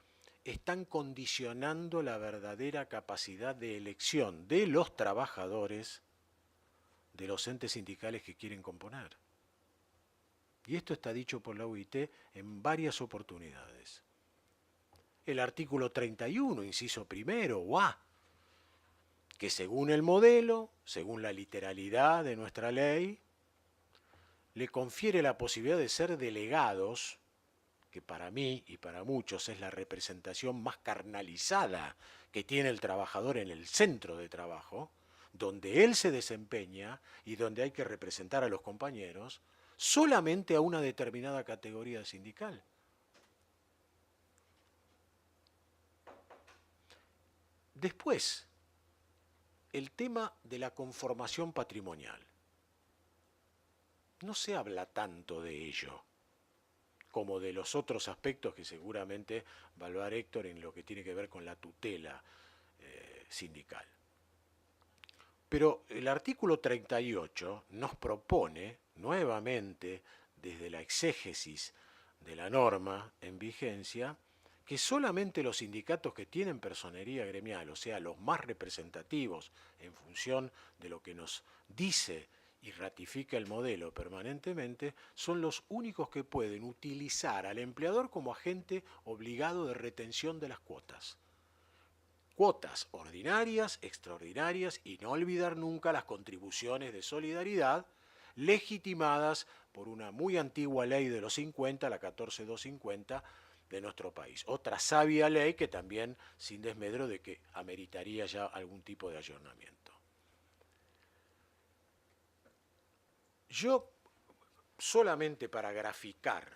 están condicionando la verdadera capacidad de elección de los trabajadores de los entes sindicales que quieren componer. Y esto está dicho por la OIT en varias oportunidades. El artículo 31, inciso primero, o A, que según el modelo, según la literalidad de nuestra ley, le confiere la posibilidad de ser delegados, que para mí y para muchos es la representación más carnalizada que tiene el trabajador en el centro de trabajo, donde él se desempeña y donde hay que representar a los compañeros, solamente a una determinada categoría sindical. Después, el tema de la conformación patrimonial. No se habla tanto de ello como de los otros aspectos que seguramente va a hablar Héctor en lo que tiene que ver con la tutela sindical. Pero el artículo 38 nos propone, nuevamente, desde la exégesis de la norma en vigencia, que solamente los sindicatos que tienen personería gremial, o sea, los más representativos en función de lo que nos dice y ratifica el modelo permanentemente, son los únicos que pueden utilizar al empleador como agente obligado de retención de las cuotas. Cuotas ordinarias, extraordinarias y no olvidar nunca las contribuciones de solidaridad legitimadas por una muy antigua ley de los 50, la 14250 de nuestro país. Otra sabia ley que también, sin desmedro de que ameritaría ya algún tipo de ayornamiento. Yo, solamente para graficar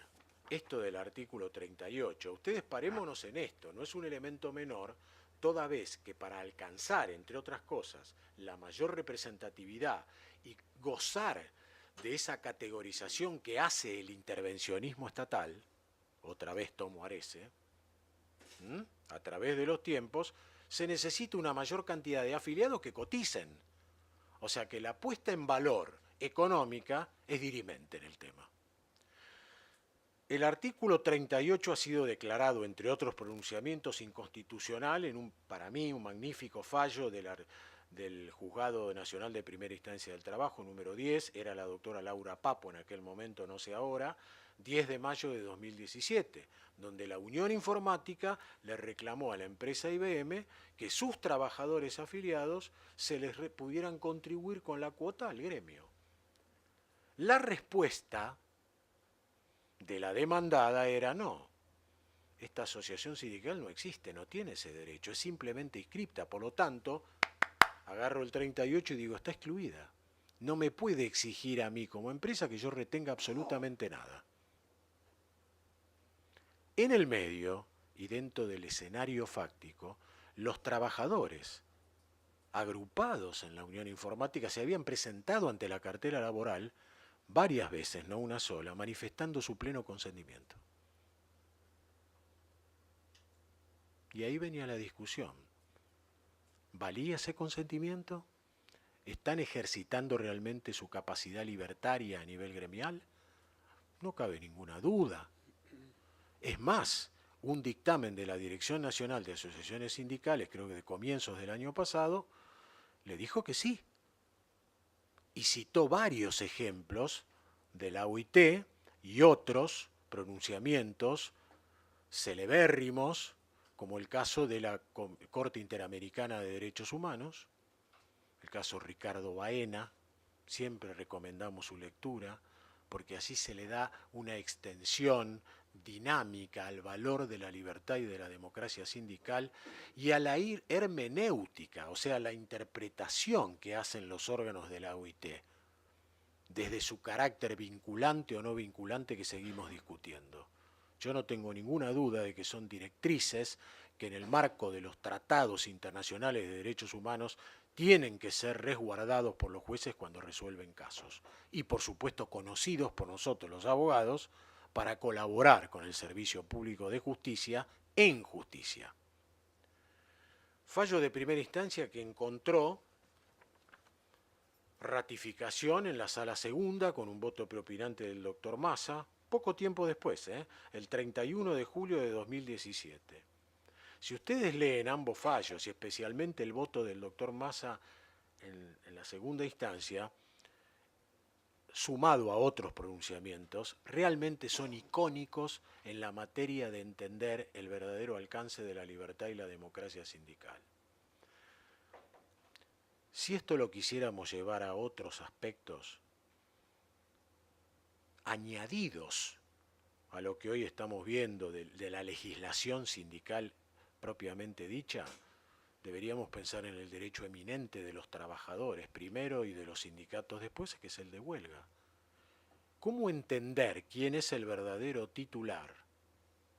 esto del artículo 38, ustedes parémonos en esto, no es un elemento menor, toda vez que para alcanzar, entre otras cosas, la mayor representatividad y gozar de esa categorización que hace el intervencionismo estatal, otra vez tomo Arese, a través de los tiempos, se necesita una mayor cantidad de afiliados que coticen. O sea que la puesta en valor económica es dirimente en el tema. El artículo 38 ha sido declarado, entre otros pronunciamientos, inconstitucional en para mí, un magnífico fallo del Juzgado Nacional de Primera Instancia del Trabajo, número 10, era la doctora Laura Papo en aquel momento, no sé ahora, 10 de mayo de 2017, donde la Unión Informática le reclamó a la empresa IBM que sus trabajadores afiliados se les pudieran contribuir con la cuota al gremio. La respuesta de la demandada era no. Esta asociación sindical no existe, no tiene ese derecho, es simplemente inscripta. Por lo tanto, agarro el 38 y digo, está excluida. No me puede exigir a mí como empresa que yo retenga absolutamente nada. En el medio y dentro del escenario fáctico, los trabajadores agrupados en la Unión Informática se habían presentado ante la cartera laboral varias veces, no una sola, manifestando su pleno consentimiento. Y ahí venía la discusión. ¿Valía ese consentimiento? ¿Están ejercitando realmente su capacidad libertaria a nivel gremial? No cabe ninguna duda. Es más, un dictamen de la Dirección Nacional de Asociaciones Sindicales, creo que de comienzos del año pasado, le dijo que sí. Y citó varios ejemplos de la OIT y otros pronunciamientos celebérrimos, como el caso de la Corte Interamericana de Derechos Humanos, el caso Ricardo Baena, siempre recomendamos su lectura, porque así se le da una extensión dinámica al valor de la libertad y de la democracia sindical y a la hermenéutica, o sea, la interpretación que hacen los órganos de la OIT, desde su carácter vinculante o no vinculante que seguimos discutiendo. Yo no tengo ninguna duda de que son directrices que en el marco de los tratados internacionales de derechos humanos tienen que ser resguardados por los jueces cuando resuelven casos. Y por supuesto conocidos por nosotros los abogados para colaborar con el Servicio Público de Justicia en justicia. Fallo de primera instancia que encontró ratificación en la sala segunda con un voto preopinante del doctor Massa, poco tiempo después, el 31 de julio de 2017. Si ustedes leen ambos fallos y especialmente el voto del doctor Massa en la segunda instancia, sumado a otros pronunciamientos, realmente son icónicos en la materia de entender el verdadero alcance de la libertad y la democracia sindical. Si esto lo quisiéramos llevar a otros aspectos añadidos a lo que hoy estamos viendo de la legislación sindical propiamente dicha, deberíamos pensar en el derecho eminente de los trabajadores primero y de los sindicatos después, que es el de huelga. ¿Cómo entender quién es el verdadero titular,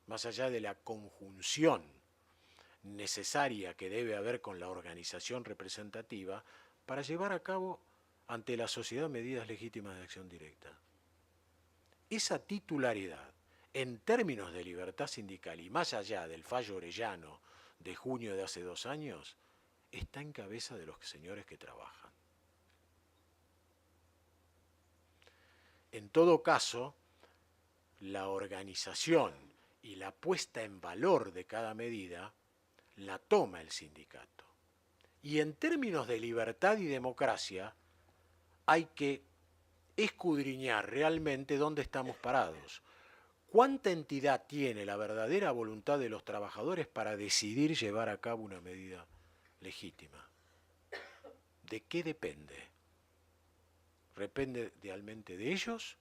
más allá de la conjunción necesaria que debe haber con la organización representativa para llevar a cabo ante la sociedad medidas legítimas de acción directa? Esa titularidad, en términos de libertad sindical y más allá del fallo orellano de junio de hace 2 años, está en cabeza de los señores que trabajan. En todo caso, la organización y la puesta en valor de cada medida la toma el sindicato. Y en términos de libertad y democracia, hay que escudriñar realmente dónde estamos parados. ¿Cuánta entidad tiene la verdadera voluntad de los trabajadores para decidir llevar a cabo una medida legítima? ¿De qué depende? ¿Depende realmente de ellos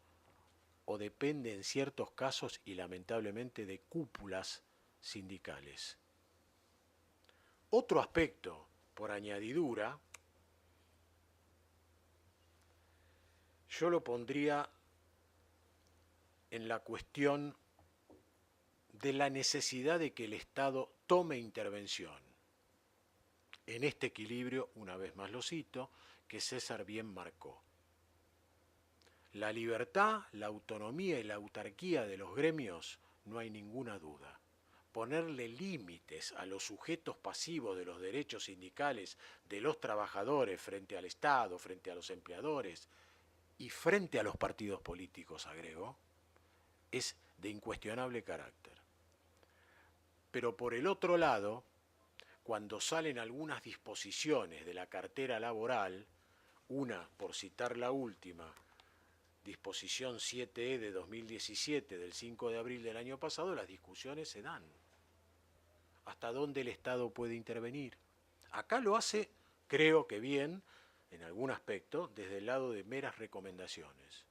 o depende en ciertos casos y lamentablemente de cúpulas sindicales? Otro aspecto, por añadidura, yo lo pondría en la cuestión de la necesidad de que el Estado tome intervención en este equilibrio, una vez más lo cito, que César bien marcó. La libertad, la autonomía y la autarquía de los gremios, no hay ninguna duda. Ponerle límites a los sujetos pasivos de los derechos sindicales de los trabajadores frente al Estado, frente a los empleadores y frente a los partidos políticos, agrego, es de incuestionable carácter. Pero por el otro lado, cuando salen algunas disposiciones de la cartera laboral, una, por citar la última, disposición 7E de 2017 del 5 de abril del año pasado, las discusiones se dan. ¿Hasta dónde el Estado puede intervenir? Acá lo hace, creo que bien, en algún aspecto, desde el lado de meras recomendaciones.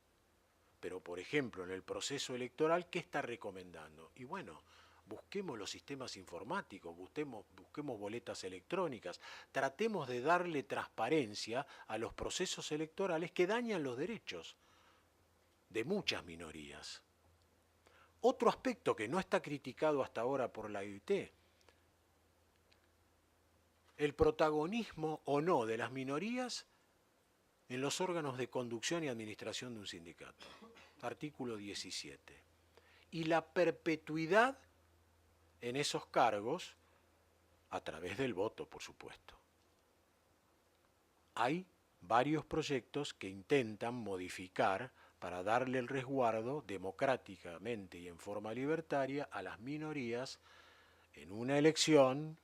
Pero, por ejemplo, en el proceso electoral, ¿qué está recomendando? Y bueno, busquemos los sistemas informáticos, busquemos boletas electrónicas, tratemos de darle transparencia a los procesos electorales que dañan los derechos de muchas minorías. Otro aspecto que no está criticado hasta ahora por la OIT, el protagonismo o no de las minorías en los órganos de conducción y administración de un sindicato. Artículo 17. Y la perpetuidad en esos cargos a través del voto, por supuesto. Hay varios proyectos que intentan modificar para darle el resguardo democráticamente y en forma libertaria a las minorías en una elección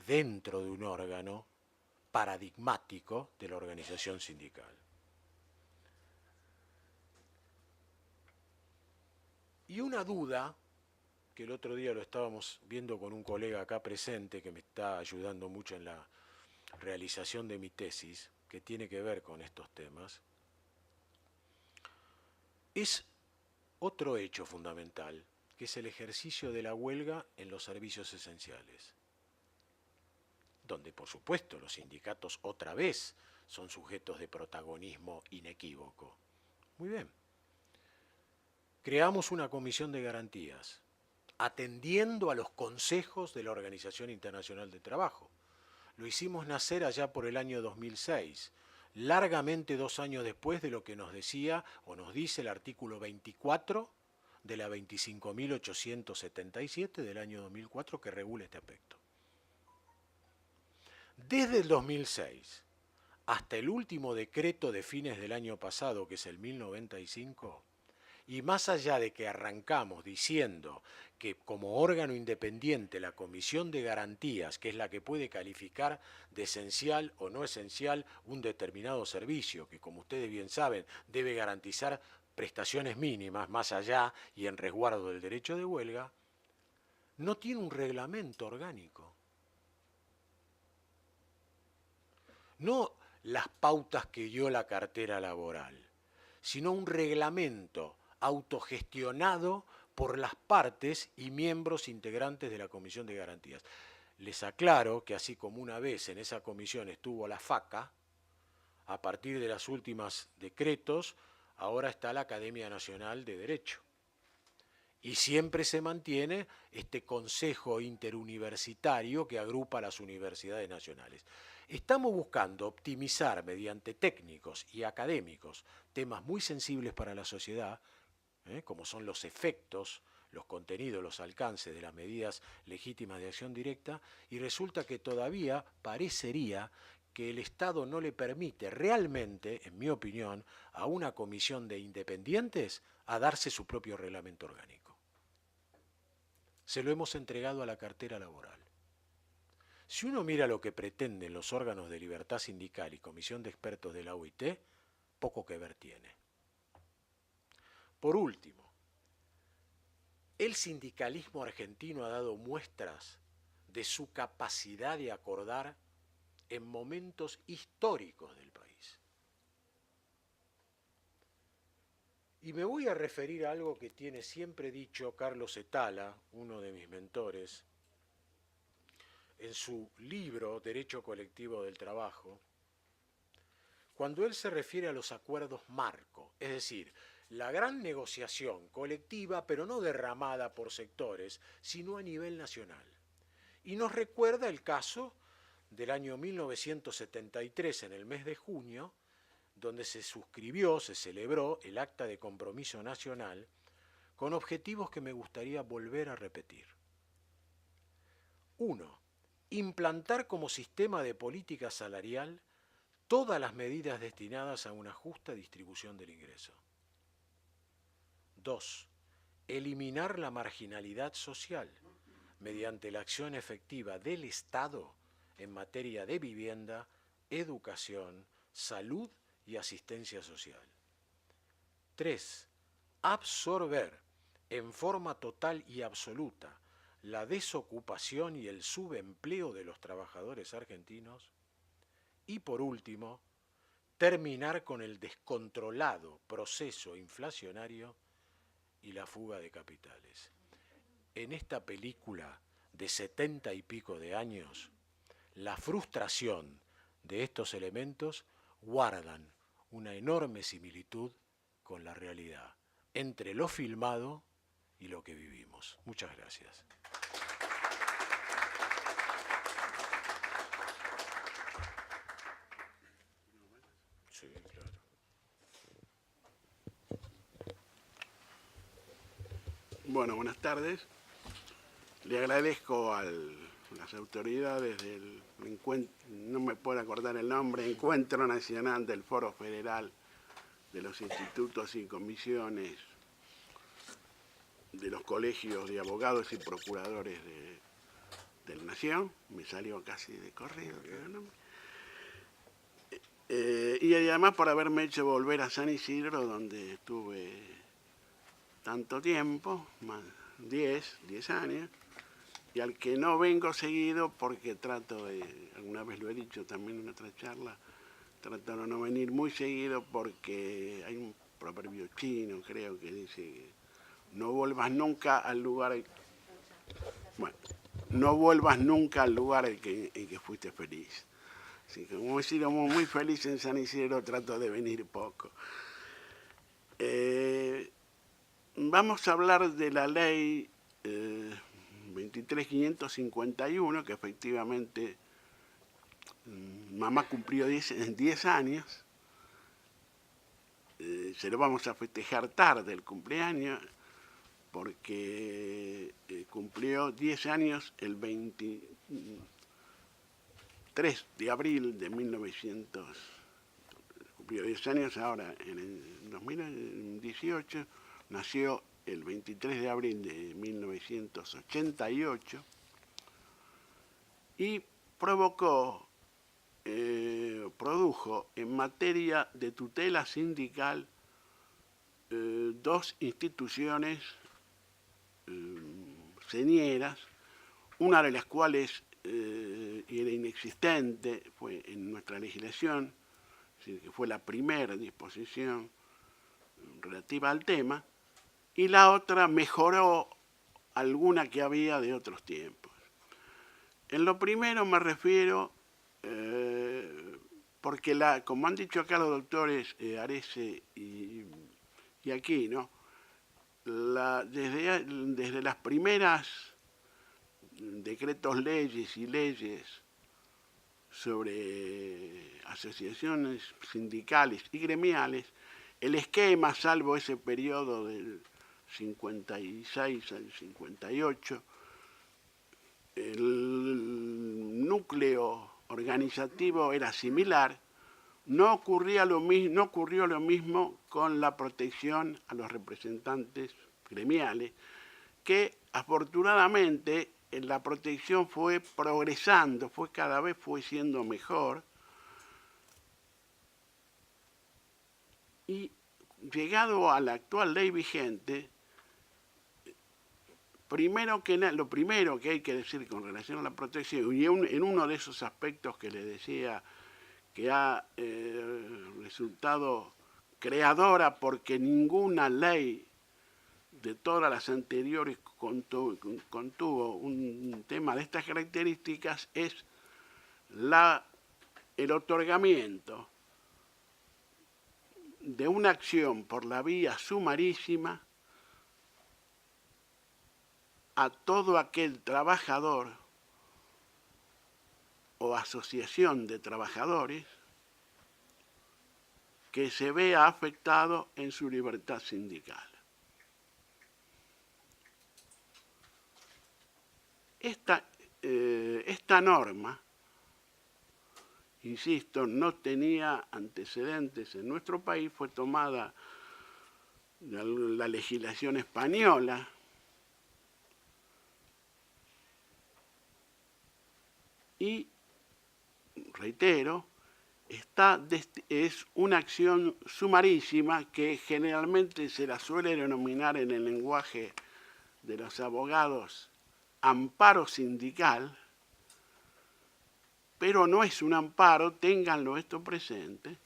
dentro de un órgano paradigmático de la organización sindical. Y una duda que el otro día lo estábamos viendo con un colega acá presente que me está ayudando mucho en la realización de mi tesis, que tiene que ver con estos temas, es otro hecho fundamental, que es el ejercicio de la huelga en los servicios esenciales, donde por supuesto los sindicatos otra vez son sujetos de protagonismo inequívoco. Muy bien. Creamos una comisión de garantías, atendiendo a los consejos de la Organización Internacional del Trabajo. Lo hicimos nacer allá por el año 2006, largamente 2 años después de lo que nos decía o nos dice el artículo 24 de la 25.877 del año 2004 que regula este aspecto. Desde el 2006 hasta el último decreto de fines del año pasado, que es el 1095, y más allá de que arrancamos diciendo que como órgano independiente la Comisión de Garantías, que es la que puede calificar de esencial o no esencial un determinado servicio, que como ustedes bien saben debe garantizar prestaciones mínimas más allá y en resguardo del derecho de huelga, no tiene un reglamento orgánico. No las pautas que dio la cartera laboral, sino un reglamento autogestionado por las partes y miembros integrantes de la Comisión de Garantías. Les aclaro que así como una vez en esa comisión estuvo la FACA, a partir de los últimos decretos, ahora está la Academia Nacional de Derecho. Y siempre se mantiene este consejo interuniversitario que agrupa a las universidades nacionales. Estamos buscando optimizar mediante técnicos y académicos temas muy sensibles para la sociedad, como son los efectos, los contenidos, los alcances de las medidas legítimas de acción directa, y resulta que todavía parecería que el Estado no le permite realmente, en mi opinión, a una comisión de independientes a darse su propio reglamento orgánico. Se lo hemos entregado a la cartera laboral. Si uno mira lo que pretenden los órganos de libertad sindical y comisión de expertos de la OIT, poco que ver tiene. Por último, el sindicalismo argentino ha dado muestras de su capacidad de acordar en momentos históricos del país. Y me voy a referir a algo que tiene siempre dicho Carlos Etala, uno de mis mentores, en su libro Derecho Colectivo del Trabajo, cuando él se refiere a los acuerdos marco, es decir, la gran negociación colectiva, pero no derramada por sectores, sino a nivel nacional. Y nos recuerda el caso del año 1973, en el mes de junio, donde se suscribió, se celebró el Acta de Compromiso Nacional con objetivos que me gustaría volver a repetir. 1. Implantar como sistema de política salarial todas las medidas destinadas a una justa distribución del ingreso. 2. Eliminar la marginalidad social mediante la acción efectiva del Estado en materia de vivienda, educación, salud y asistencia social. 3. Absorber en forma total y absoluta la desocupación y el subempleo de los trabajadores argentinos. Y por último, terminar con el descontrolado proceso inflacionario y la fuga de capitales. En esta película de 70 y pico de años, la frustración de estos elementos guardan una enorme similitud con la realidad, entre lo filmado y lo que vivimos. Muchas gracias. Sí, claro.
Bueno, buenas tardes. Le agradezco a las autoridades del encuentro, no me puedo acordar el nombre, Encuentro Nacional del Foro Federal de los Institutos y Comisiones de los Colegios de Abogados y Procuradores de la Nación. Me salió casi de corrido el nombre. Y además por haberme hecho volver a San Isidro, donde estuve tanto tiempo, más 10 años, y al que no vengo seguido porque trato de, alguna vez lo he dicho también en otra charla, trato de no venir muy seguido porque hay un proverbio chino, creo, que dice que no vuelvas nunca al lugar, bueno, no vuelvas nunca al lugar en que fuiste feliz. Así que como he sido muy feliz en San Isidro, trato de venir poco. Vamos a hablar de la ley 23.551, que efectivamente mamá cumplió 10 años. Se lo vamos a festejar tarde el cumpleaños, porque cumplió 10 años el 23 de abril de 1900. Cumplió 10 años ahora, en el 2018, nació el 23 de abril de 1988 y produjo en materia de tutela sindical 2 instituciones señeras, una de las cuales era inexistente, fue en nuestra legislación, es decir, que fue la primera disposición relativa al tema, y la otra mejoró alguna que había de otros tiempos. En lo primero me refiero, porque como han dicho acá los doctores Arese y Aquino, desde las primeras decretos leyes y leyes sobre asociaciones sindicales y gremiales, el esquema, salvo ese periodo del 56 al 58, el núcleo organizativo era similar. No ocurrió lo mismo con la protección a los representantes gremiales, que afortunadamente la protección fue progresando, cada vez fue siendo mejor, y llegado a la actual ley vigente, lo primero que hay que decir con relación a la protección, y en uno de esos aspectos que le decía que ha resultado creadora porque ninguna ley de todas las anteriores contuvo un tema de estas características, es el otorgamiento de una acción por la vía sumarísima a todo aquel trabajador o asociación de trabajadores que se vea afectado en su libertad sindical. Esta norma, insisto, no tenía antecedentes en nuestro país, fue tomada de la legislación española, y, reitero, es una acción sumarísima que generalmente se la suele denominar en el lenguaje de los abogados amparo sindical, pero no es un amparo, ténganlo esto presente,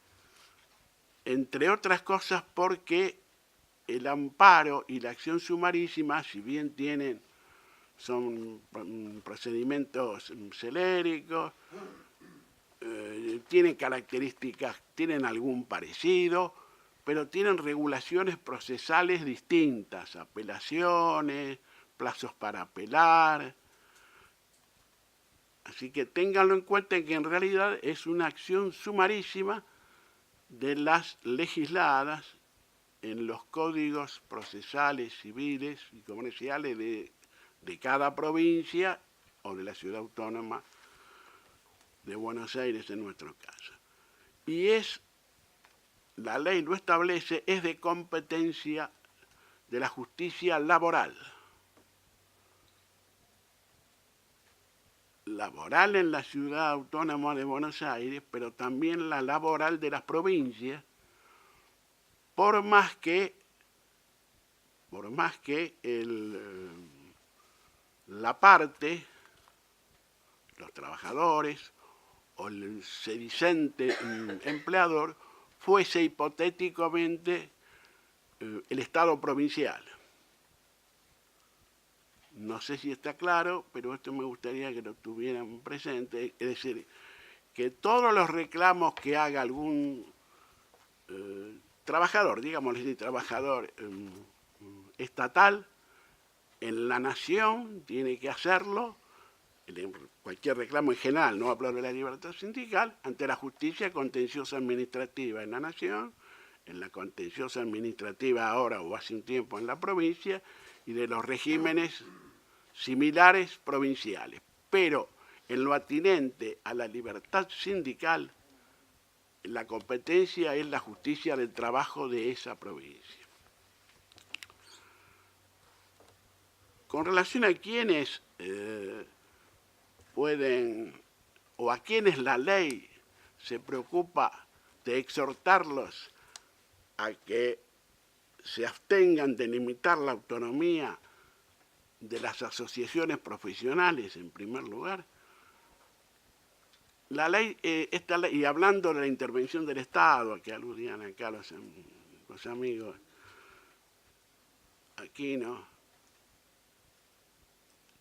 entre otras cosas porque el amparo y la acción sumarísima, si bien son procedimientos celéricos, tienen características, tienen algún parecido, pero tienen regulaciones procesales distintas, apelaciones, plazos para apelar. Así que ténganlo en cuenta que en realidad es una acción sumarísima de las legisladas en los códigos procesales, civiles y comerciales de cada provincia o de la ciudad autónoma de Buenos Aires en nuestro caso. Y la ley lo establece, es de competencia de la justicia laboral. Laboral en la ciudad autónoma de Buenos Aires, pero también la laboral de las provincias, por más que por más que la parte, los trabajadores o el sedicente empleador fuese hipotéticamente el Estado provincial. No sé si está claro, pero esto me gustaría que lo tuvieran presente, es decir, que todos los reclamos que haga algún trabajador, digámosle así, trabajador estatal, en la nación tiene que hacerlo, cualquier reclamo en general, no hablo de la libertad sindical, ante la justicia contenciosa administrativa en la nación, en la contenciosa administrativa ahora o hace un tiempo en la provincia, y de los regímenes similares provinciales. Pero en lo atinente a la libertad sindical, la competencia es la justicia del trabajo de esa provincia. Con relación a quienes pueden, o a quienes la ley se preocupa de exhortarlos a que se abstengan de limitar la autonomía de las asociaciones profesionales, en primer lugar, la ley, esta ley, y hablando de la intervención del Estado, a que aludían acá los amigos aquí, ¿no?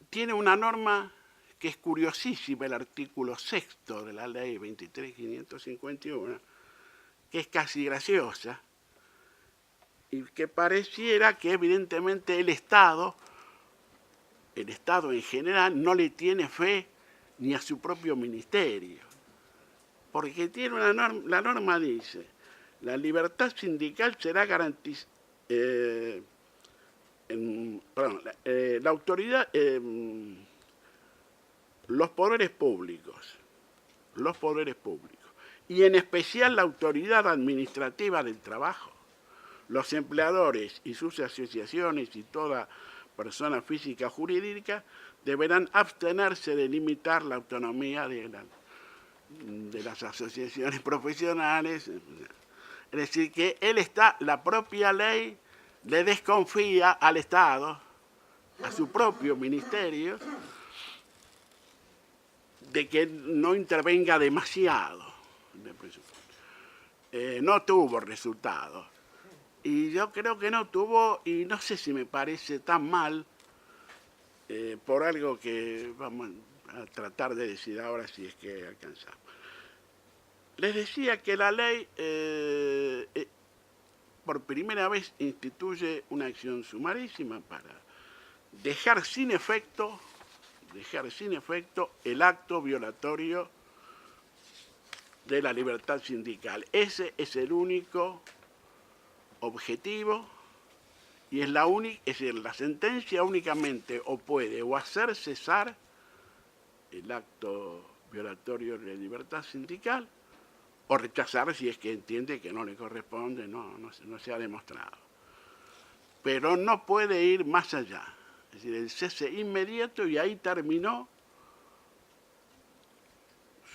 Tiene una norma que es curiosísima, el artículo 6º de la ley 23.551, que es casi graciosa, y que pareciera que evidentemente el Estado en general no le tiene fe ni a su propio ministerio, porque tiene una norma, la norma dice, la libertad sindical será garantizada, la autoridad, los poderes públicos, y en especial la autoridad administrativa del trabajo, los empleadores y sus asociaciones y toda persona física o jurídica deberán abstenerse de limitar la autonomía de las asociaciones profesionales. Es decir, que la propia ley le desconfía al Estado, a su propio ministerio, de que no intervenga demasiado. No tuvo resultado. Y yo creo que no tuvo, y no sé si me parece tan mal, por algo que vamos a tratar de decir ahora si es que alcanzamos. Les decía que la ley por primera vez instituye una acción sumarísima para dejar sin efecto el acto violatorio de la libertad sindical. Ese es el único objetivo y es decir, la sentencia únicamente o puede o hacer cesar el acto violatorio de la libertad sindical o rechazar si es que entiende que no le corresponde, no se ha demostrado. Pero no puede ir más allá. Es decir, el cese inmediato y ahí terminó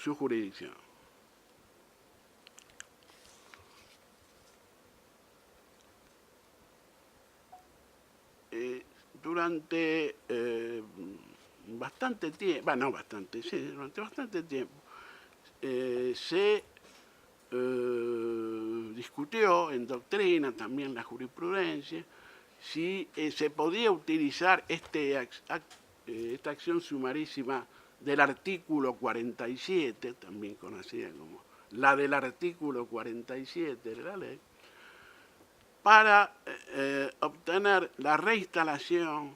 su jurisdicción. Durante bastante tiempo, durante bastante tiempo, se discutió en doctrina, también la jurisprudencia, si se podía utilizar esta acción sumarísima del artículo 47, también conocida como la del artículo 47 de la ley, para obtener la reinstalación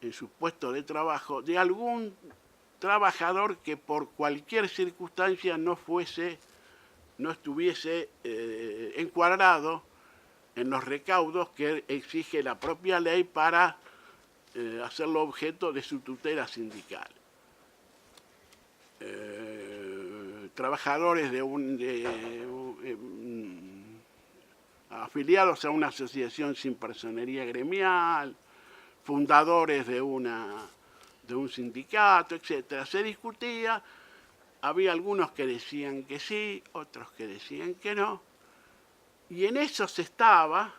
en su puesto de trabajo de algún trabajador que por cualquier circunstancia no estuviese encuadrado en los recaudos que exige la propia ley para hacerlo objeto de su tutela sindical. Trabajadores afiliados a una asociación sin personería gremial, fundadores de un sindicato, etc. Se discutía, había algunos que decían que sí, otros que decían que no, y en eso se estaba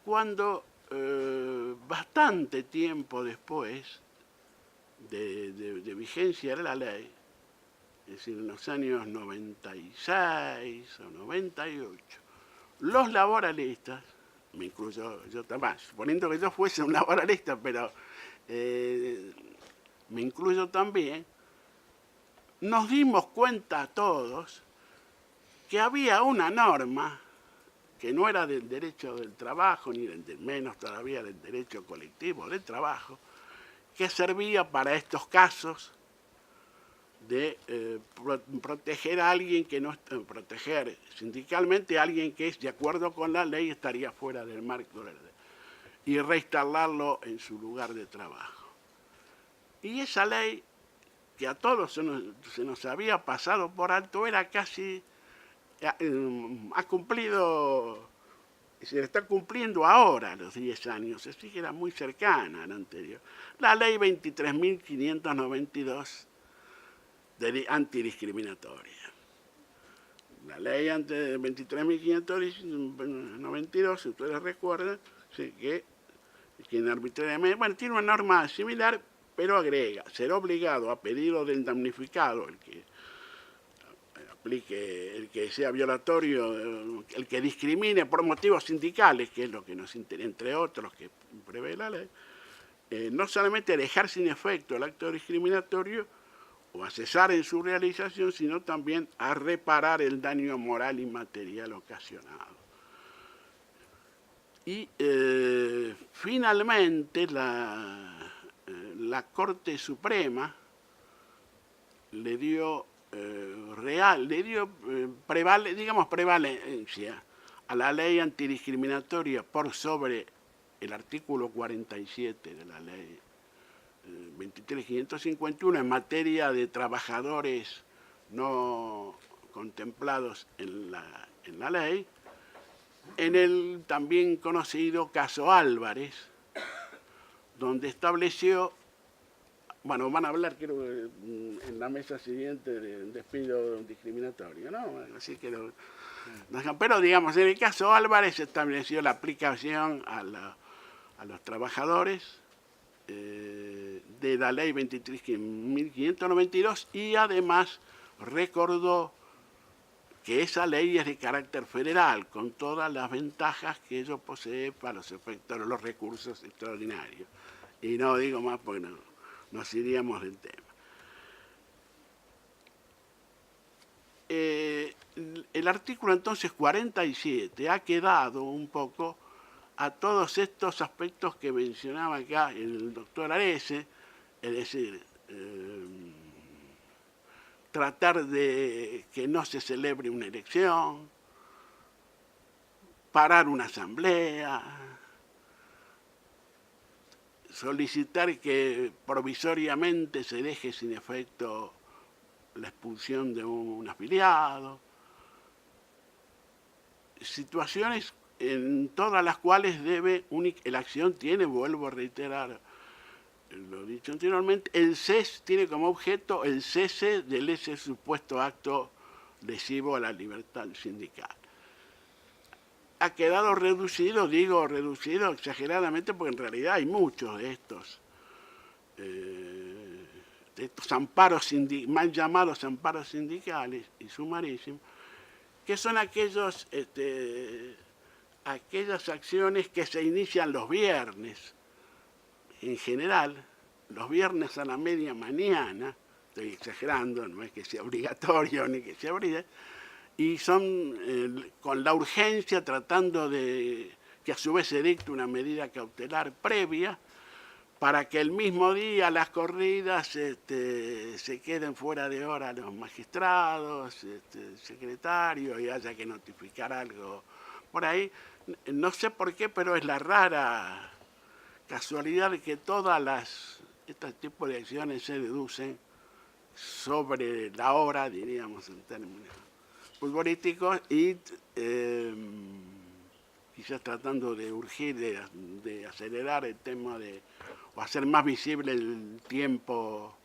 cuando bastante tiempo después de vigencia de la ley, es decir, en los años 96 o 98, los laboralistas, me incluyo yo también, suponiendo que yo fuese un laboralista, pero me incluyo también, nos dimos cuenta todos que había una norma que no era del derecho del trabajo, ni menos todavía del derecho colectivo del trabajo, que servía para estos casos de proteger a alguien que no proteger sindicalmente a alguien que es de acuerdo con la ley estaría fuera del marco de la ley, y reinstalarlo en su lugar de trabajo. Y esa ley, que a todos se nos había pasado por alto, era casi, ha cumplido, se está cumpliendo ahora los 10 años, así que era muy cercana a la anterior. La ley 23.592 antidiscriminatoria. La ley 23.592, si ustedes recuerdan, sí, que quien arbitrariamente, bueno, tiene una norma similar, pero agrega, será obligado a pedido del damnificado, el que aplique, el que sea violatorio, el que discrimine por motivos sindicales, que es lo que nos interesa, entre otros, que prevé la ley, no solamente dejar sin efecto el acto discriminatorio o a cesar en su realización, sino también a reparar el daño moral y material ocasionado. Y finalmente la Corte Suprema le dio prevalencia a la ley antidiscriminatoria por sobre el artículo 47 de la ley 23.551 en materia de trabajadores no contemplados en la ley, en el también conocido caso Álvarez, donde estableció, bueno, van a hablar creo en la mesa siguiente de despido discriminatorio, ¿no? Así que pero digamos, en el caso Álvarez se estableció la aplicación a los trabajadores de la ley 23.592 y además recordó que esa ley es de carácter federal, con todas las ventajas que ello posee para los efectos de los recursos extraordinarios. Y no digo más porque nos iríamos del tema. El artículo entonces 47 ha quedado un poco a todos estos aspectos que mencionaba acá el doctor Arese, es decir, tratar de que no se celebre una elección, parar una asamblea, solicitar que provisoriamente se deje sin efecto la expulsión de un afiliado, situaciones en todas las cuales la acción tiene, vuelvo a reiterar lo dicho anteriormente, el CES tiene como objeto el cese de ese supuesto acto lesivo a la libertad sindical. Ha quedado reducido, digo reducido exageradamente, porque en realidad hay muchos de estos amparos mal llamados amparos sindicales y sumarísimos, que son aquellas acciones que se inician los viernes, en general, los viernes a la media mañana, estoy exagerando, no es que sea obligatorio ni que sea obligatorio, y son con la urgencia tratando de que a su vez se dicte una medida cautelar previa para que el mismo día las corridas se queden fuera de hora los magistrados, secretarios, y haya que notificar algo por ahí. No sé por qué, pero es la rara casualidad de que este tipo de acciones se deducen sobre la hora, diríamos en términos futbolísticos, y quizás tratando de urgir, de acelerar el tema o hacer más visible el tiempo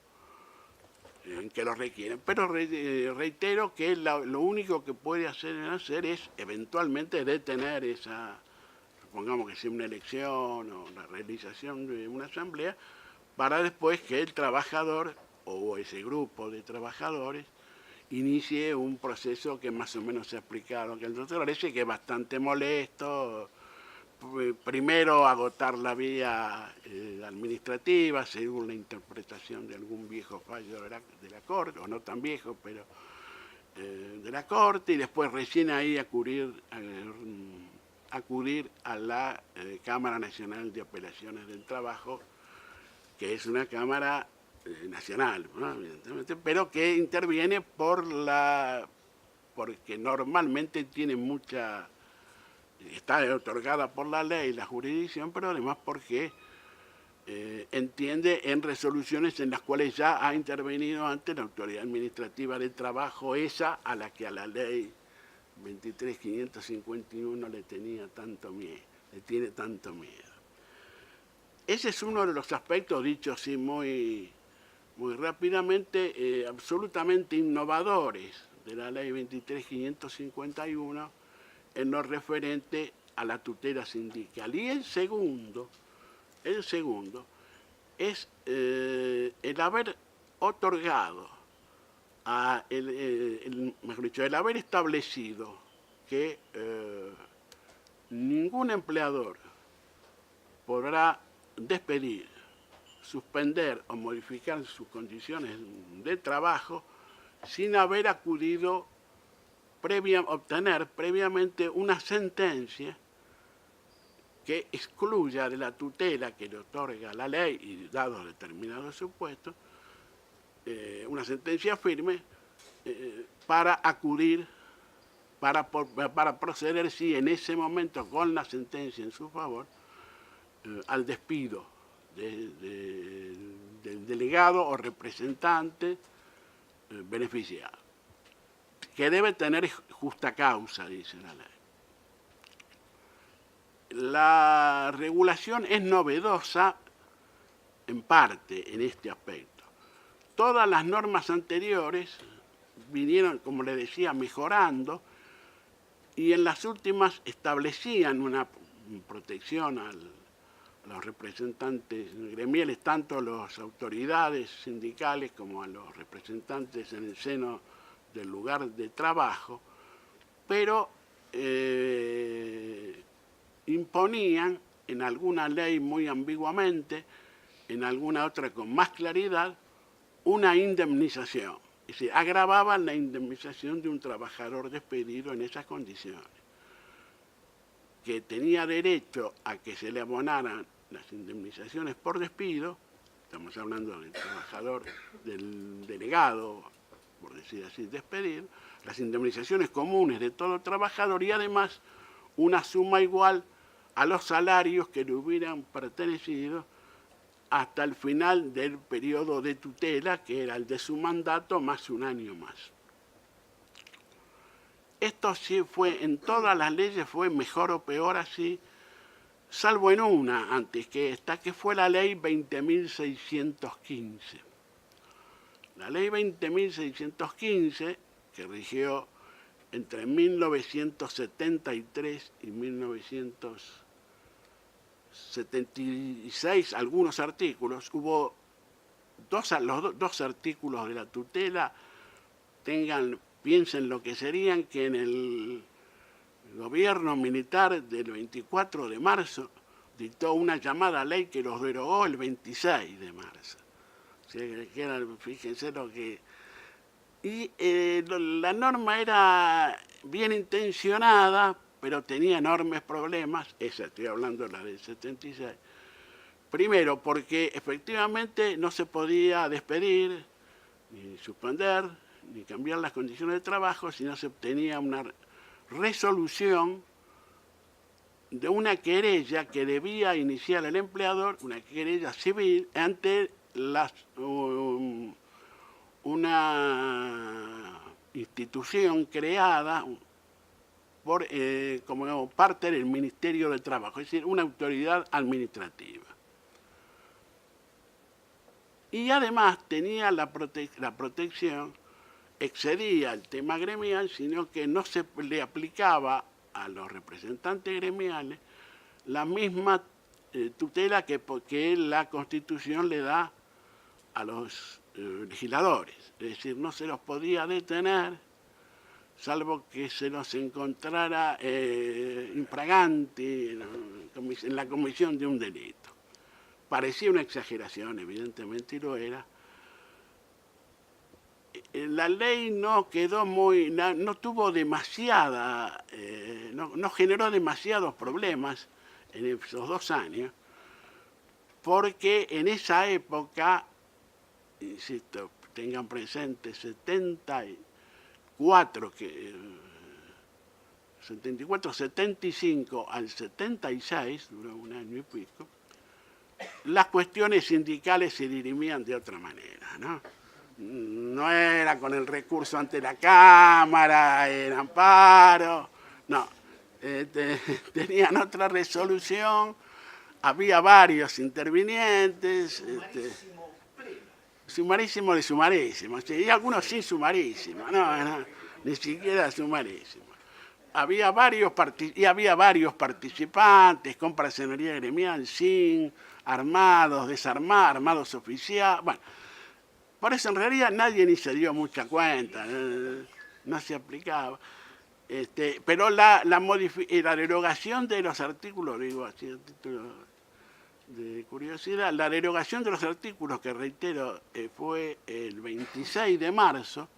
en que lo requieren. Pero reitero que lo único que puede hacer es eventualmente detener supongamos que sea una elección o la realización de una asamblea, para después que el trabajador o ese grupo de trabajadores inicie un proceso que más o menos se ha explicado que el doctor Arese, que es bastante molesto. Primero agotar la vía administrativa según la interpretación de algún viejo fallo de la Corte, o no tan viejo, pero de la Corte, y después recién ahí acudir a la Cámara Nacional de Apelaciones del Trabajo, que es una cámara nacional, ¿no? Evidentemente, pero que interviene porque normalmente tiene mucha... está otorgada por la ley, la jurisdicción, pero además porque entiende en resoluciones en las cuales ya ha intervenido antes la Autoridad Administrativa del Trabajo, esa a la que a la ley 23.551 le tiene tanto miedo. Ese es uno de los aspectos, dicho así muy rápidamente, absolutamente innovadores de la ley 23.551 en lo referente a la tutela sindical. Y el segundo es el haber otorgado, mejor dicho, el haber establecido que ningún empleador podrá despedir, suspender o modificar sus condiciones de trabajo sin haber acudido obtener previamente una sentencia que excluya de la tutela que le otorga la ley y dados determinados supuestos, una sentencia firme para acudir, para proceder, si en ese momento con la sentencia en su favor, al despido del delegado o representante beneficiado, que debe tener justa causa, dice la ley. La regulación es novedosa en parte en este aspecto. Todas las normas anteriores vinieron, como le decía, mejorando, y en las últimas establecían una protección a los representantes gremiales, tanto a las autoridades sindicales como a los representantes en el seno del lugar de trabajo, pero imponían en alguna ley muy ambiguamente, en alguna otra con más claridad, una indemnización. Es decir, agravaban la indemnización de un trabajador despedido en esas condiciones, que tenía derecho a que se le abonaran las indemnizaciones por despido, estamos hablando del trabajador, del delegado, por decir así, despedido, las indemnizaciones comunes de todo trabajador y además una suma igual a los salarios que le hubieran pertenecido hasta el final del periodo de tutela, que era el de su mandato, más un año más. Esto sí fue, en todas las leyes fue mejor o peor así, salvo en una antes que esta, que fue la ley 20.615. La ley 20.615, que rigió entre 1973 y 1976 algunos artículos, hubo los dos artículos de la tutela, piensen lo que serían, que en el gobierno militar del 24 de marzo dictó una llamada ley que los derogó el 26 de marzo. O sea, fíjense lo que... Y la norma era bien intencionada, pero tenía enormes problemas, esa estoy hablando de la del 76. Primero, porque efectivamente no se podía despedir, ni suspender, ni cambiar las condiciones de trabajo si no se obtenía una resolución de una querella que debía iniciar el empleador, una querella civil, ante una institución creada como parte del Ministerio de Trabajo, es decir, una autoridad administrativa. Y además tenía la protección, excedía el tema gremial, sino que no se le aplicaba a los representantes gremiales la misma tutela que la Constitución le da a los legisladores. Es decir, no se los podía detener, salvo que se los encontrara infraganti en la comisión de un delito. Parecía una exageración, evidentemente, y lo era. La ley no quedó no tuvo demasiada, no generó demasiados problemas en esos 2 años, porque en esa época, insisto, tengan presente, 74, 75 al 76, duró 1 año y pico, las cuestiones sindicales se dirimían de otra manera, ¿no? No era con el recurso ante la Cámara, el amparo, no. Tenían otra resolución, había varios intervinientes. Sumarísimo de sumarísimo, y algunos sin sumarísimo, no, ni siquiera sumarísimo. Había varios participantes con personería gremial, sin, armados, desarmados, armados oficiales. Bueno, por eso en realidad nadie ni se dio mucha cuenta, no se aplicaba. Pero la derogación de los artículos, digo así, a título de curiosidad, la derogación de los artículos, que reitero, fue el 26 de marzo,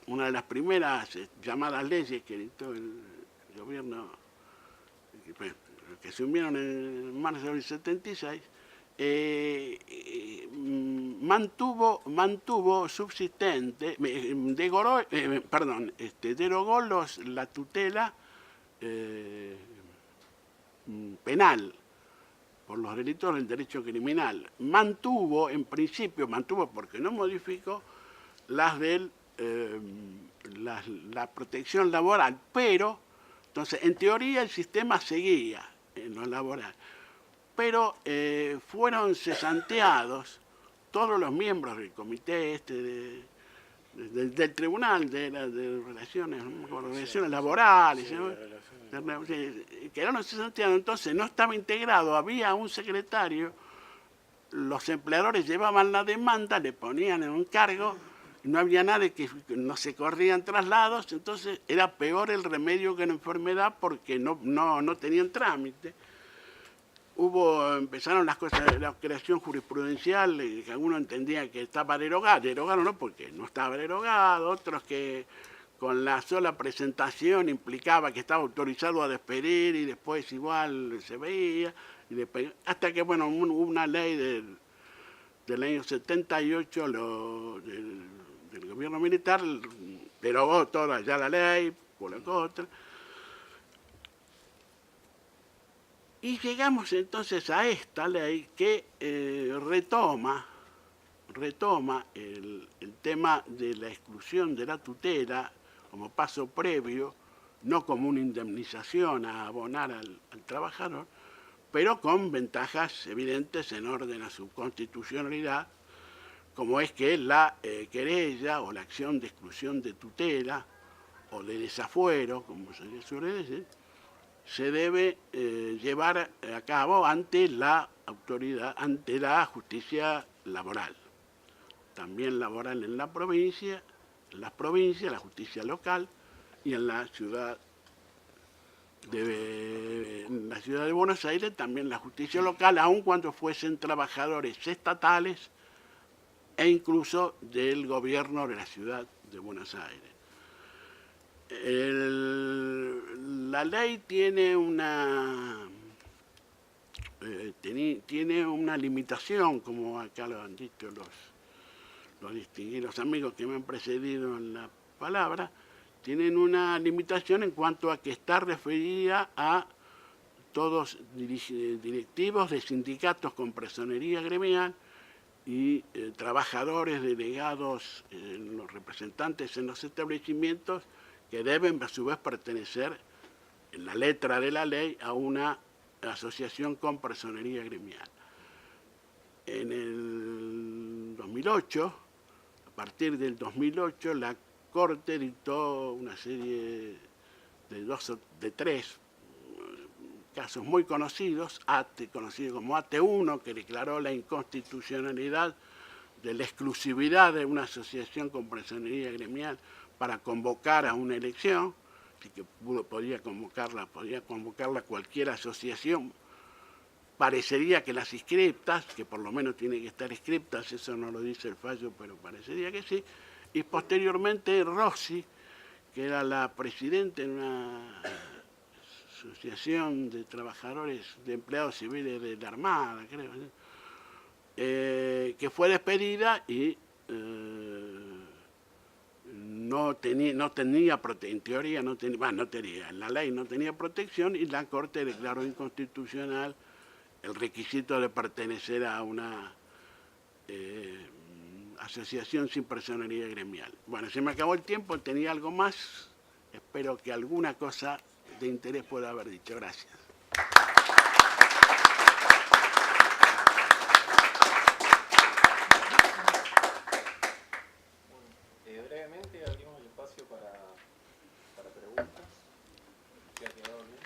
una de las primeras llamadas leyes que dictó el gobierno, que se unieron en marzo del 76, mantuvo subsistente, derogó la tutela penal por los delitos del derecho criminal. En principio porque no modificó las de la protección laboral, pero, entonces, en teoría el sistema seguía en lo laboral, pero fueron cesanteados todos los miembros del comité del tribunal de relaciones laborales, sí, quedaron cesanteados. Entonces no estaba integrado, había un secretario, los empleadores llevaban la demanda, le ponían en un cargo, no había nadie, que no se corrían traslados, entonces era peor el remedio que la enfermedad, porque no tenían trámite. Empezaron las cosas de la creación jurisprudencial, que algunos entendían que estaba derogaron no, porque no estaba derogado, otros que con la sola presentación implicaba que estaba autorizado a despedir y después igual se veía, y después, hasta que, bueno, hubo una ley del año 78 del gobierno militar, derogó toda ya la ley, colocó otra. Y llegamos entonces a esta ley que retoma el tema de la exclusión de la tutela como paso previo, no como una indemnización a abonar al trabajador, pero con ventajas evidentes en orden a su constitucionalidad, como es que la querella o la acción de exclusión de tutela o de desafuero, como se le suele decir, se debe llevar a cabo ante la autoridad, ante la justicia laboral. También laboral en las provincias, la justicia local y en la ciudad de Buenos Aires también la justicia local, aun cuando fuesen trabajadores estatales e incluso del gobierno de la ciudad de Buenos Aires. La ley tiene una limitación, como acá lo han dicho los distinguidos amigos que me han precedido en la palabra, tienen una limitación en cuanto a que está referida a todos directivos de sindicatos con personería gremial y trabajadores delegados, los representantes en los establecimientos, que deben a su vez pertenecer, en la letra de la ley, a una asociación con personería gremial. En el 2008, a partir del 2008, la Corte dictó una serie de 3 casos muy conocidos, conocido como AT1, que declaró la inconstitucionalidad de la exclusividad de una asociación con personería gremial para convocar a una elección, así que podía convocarla cualquier asociación. Parecería que las inscriptas, que por lo menos tienen que estar inscriptas, eso no lo dice el fallo, pero parecería que sí, y posteriormente Rossi, que era la presidenta de una asociación de trabajadores, de empleados civiles de la Armada, creo, ¿sí? Que fue despedida y no tenía en teoría, en la ley no tenía protección, y la Corte declaró inconstitucional el requisito de pertenecer a una asociación sin personería gremial. Bueno, se me acabó el tiempo, tenía algo más, espero que alguna cosa de interés pueda haber dicho. Gracias.
Brevemente abrimos el espacio para preguntas. ¿Qué ha quedado bien?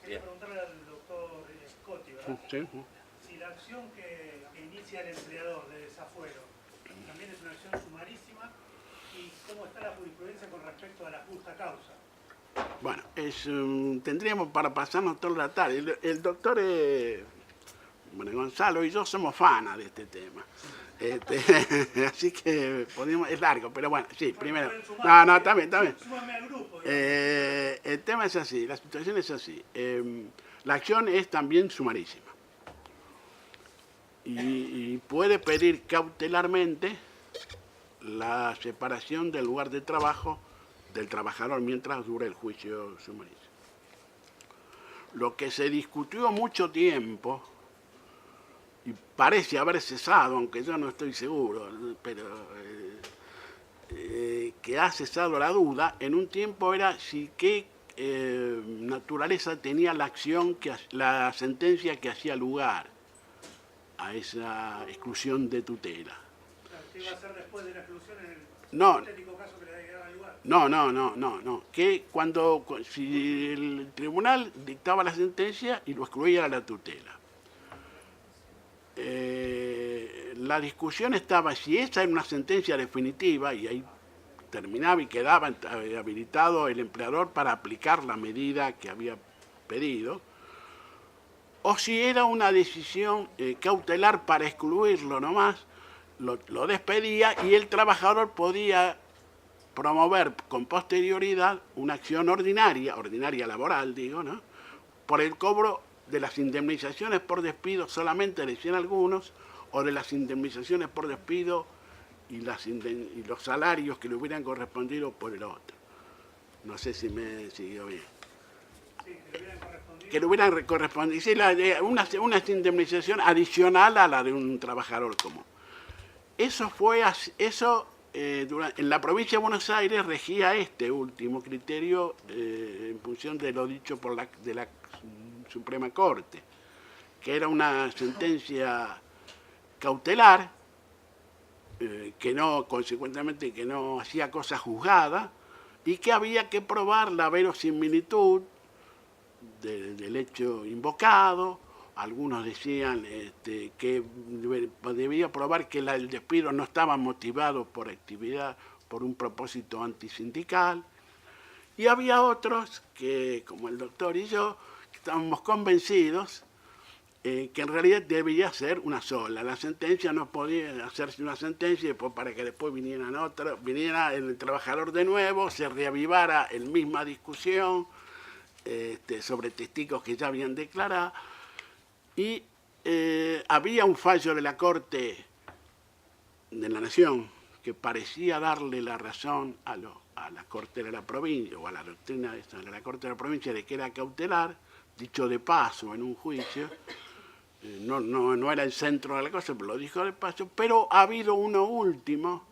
Quería preguntarle al doctor Scotti, ¿verdad?
Sí.
Si la acción que inicia el empleador de desafuero también es una acción sumarísima, y cómo está la jurisprudencia con respecto a la justa causa.
Bueno, tendríamos para pasarnos toda la tarde. El doctor Gonzalo y yo somos fanas de este tema. Así que es largo, pero bueno, sí, primero. No, está bien.
Súmame al grupo.
El tema es así, la situación es así. La acción es también sumarísima. Y puede pedir cautelarmente la separación del lugar de trabajo del trabajador mientras dure el juicio sumarísimo. Lo que se discutió mucho tiempo, y parece haber cesado, aunque yo no estoy seguro, pero que ha cesado la duda, en un tiempo era si qué naturaleza tenía la acción, la sentencia que hacía lugar a esa exclusión de tutela.
¿Qué iba a hacer después de la exclusión en el hipotético caso que le daba lugar?
No. Que si el tribunal dictaba la sentencia y lo excluía a la tutela. La discusión estaba si esa era una sentencia definitiva, y ahí terminaba y quedaba habilitado el empleador para aplicar la medida que había pedido, o si era una decisión cautelar para excluirlo nomás, lo despedía y el trabajador podía promover con posterioridad una acción ordinaria laboral, digo, ¿no?, por el cobro de las indemnizaciones por despido, solamente decían algunos, o de las indemnizaciones por despido y los salarios que le hubieran correspondido por el otro. No sé si me siguió bien.
Sí, que le hubieran correspondido.
Que le hubieran correspondido, sí, una indemnización adicional a la de un trabajador común. En la provincia de Buenos Aires regía este último criterio en función de lo dicho de la Suprema Corte, que era una sentencia cautelar, consecuentemente que no hacía cosa juzgada, y que había que probar la verosimilitud del hecho invocado. Algunos decían que debía probar que el despido no estaba motivado por un propósito antisindical, y había otros que, como el doctor y yo, estábamos convencidos que en realidad debía ser una sola. La sentencia no podía hacerse una sentencia y después para que después viniera el trabajador de nuevo, se reavivara la misma discusión sobre testigos que ya habían declarado. Y había un fallo de la Corte de la Nación que parecía darle la razón a la Corte de la Provincia, o a la doctrina de la Corte de la Provincia, de que era cautelar, dicho de paso en un juicio. No era el centro de la cosa, pero lo dijo de paso. Pero ha habido uno último,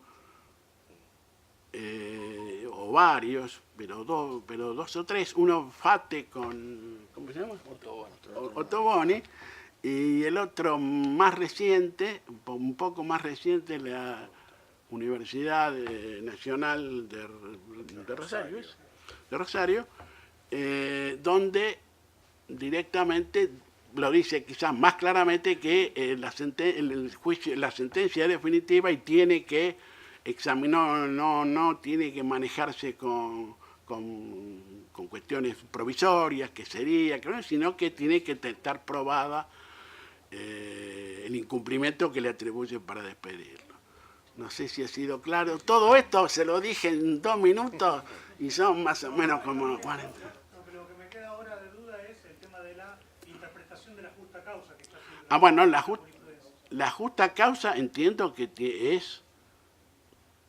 o varios, pero dos o tres, uno Fate con, ¿cómo se llama? Ottoboni, y el otro más reciente, un poco más reciente, la Universidad Nacional de Rosario, de Rosario, donde directamente lo dice quizás más claramente que la sentencia es definitiva y tiene que examinar, no tiene que manejarse con cuestiones provisorias, que sería, sino que tiene que estar probada el incumplimiento que le atribuye para despedirlo. No sé si ha sido claro. Todo esto se lo dije en 2 minutos y son más o menos como 40.
Lo que me queda ahora de duda es el tema de la interpretación de la justa causa que está haciendo.
Bueno, la justa causa entiendo que es...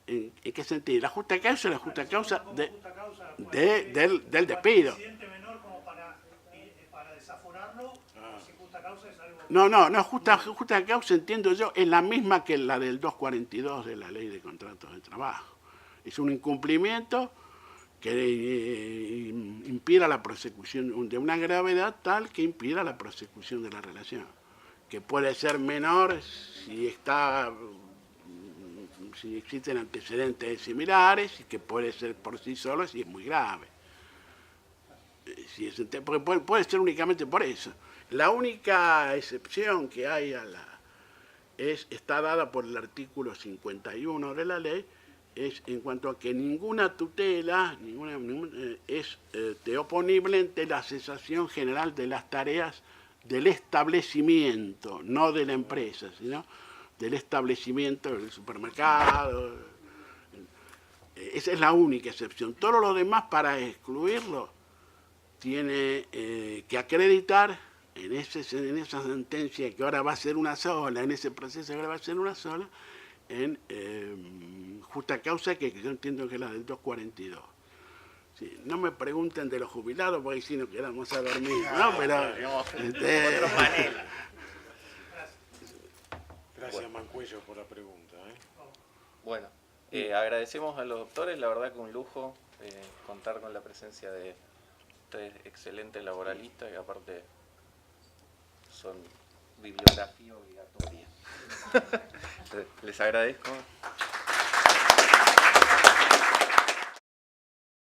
¿En qué sentido? La justa causa es la justa causa del despido.
¿Incidente menor como para desaforarlo? ¿O si justa causa es algo...?
No, justa causa entiendo yo, es la misma que la del 242 de la Ley de Contratos de Trabajo. Es un incumplimiento que impida la prosecución de una gravedad tal que impida la prosecución de la relación, que puede ser menor si existen antecedentes similares y que puede ser por sí solo si es muy grave. Porque puede ser únicamente por eso. La única excepción que hay está dada por el artículo 51 de la ley, es en cuanto a que ninguna tutela es oponible ante la cesación general de las tareas del establecimiento, no de la empresa, sino del establecimiento del supermercado. Esa es la única excepción. Todo lo demás, para excluirlo, tiene que acreditar en esa sentencia, que ahora va a ser una sola, en ese proceso que ahora va a ser una sola, en justa causa, que yo entiendo que es la del 242. Sí, no me pregunten de los jubilados, porque si nos quedamos a dormir, ¿no? Pero...
Gracias, Mancuello, por la pregunta.
Bueno, agradecemos a los doctores, la verdad que un lujo contar con la presencia de 3 excelentes laboralistas que aparte son bibliografía obligatoria. Les agradezco.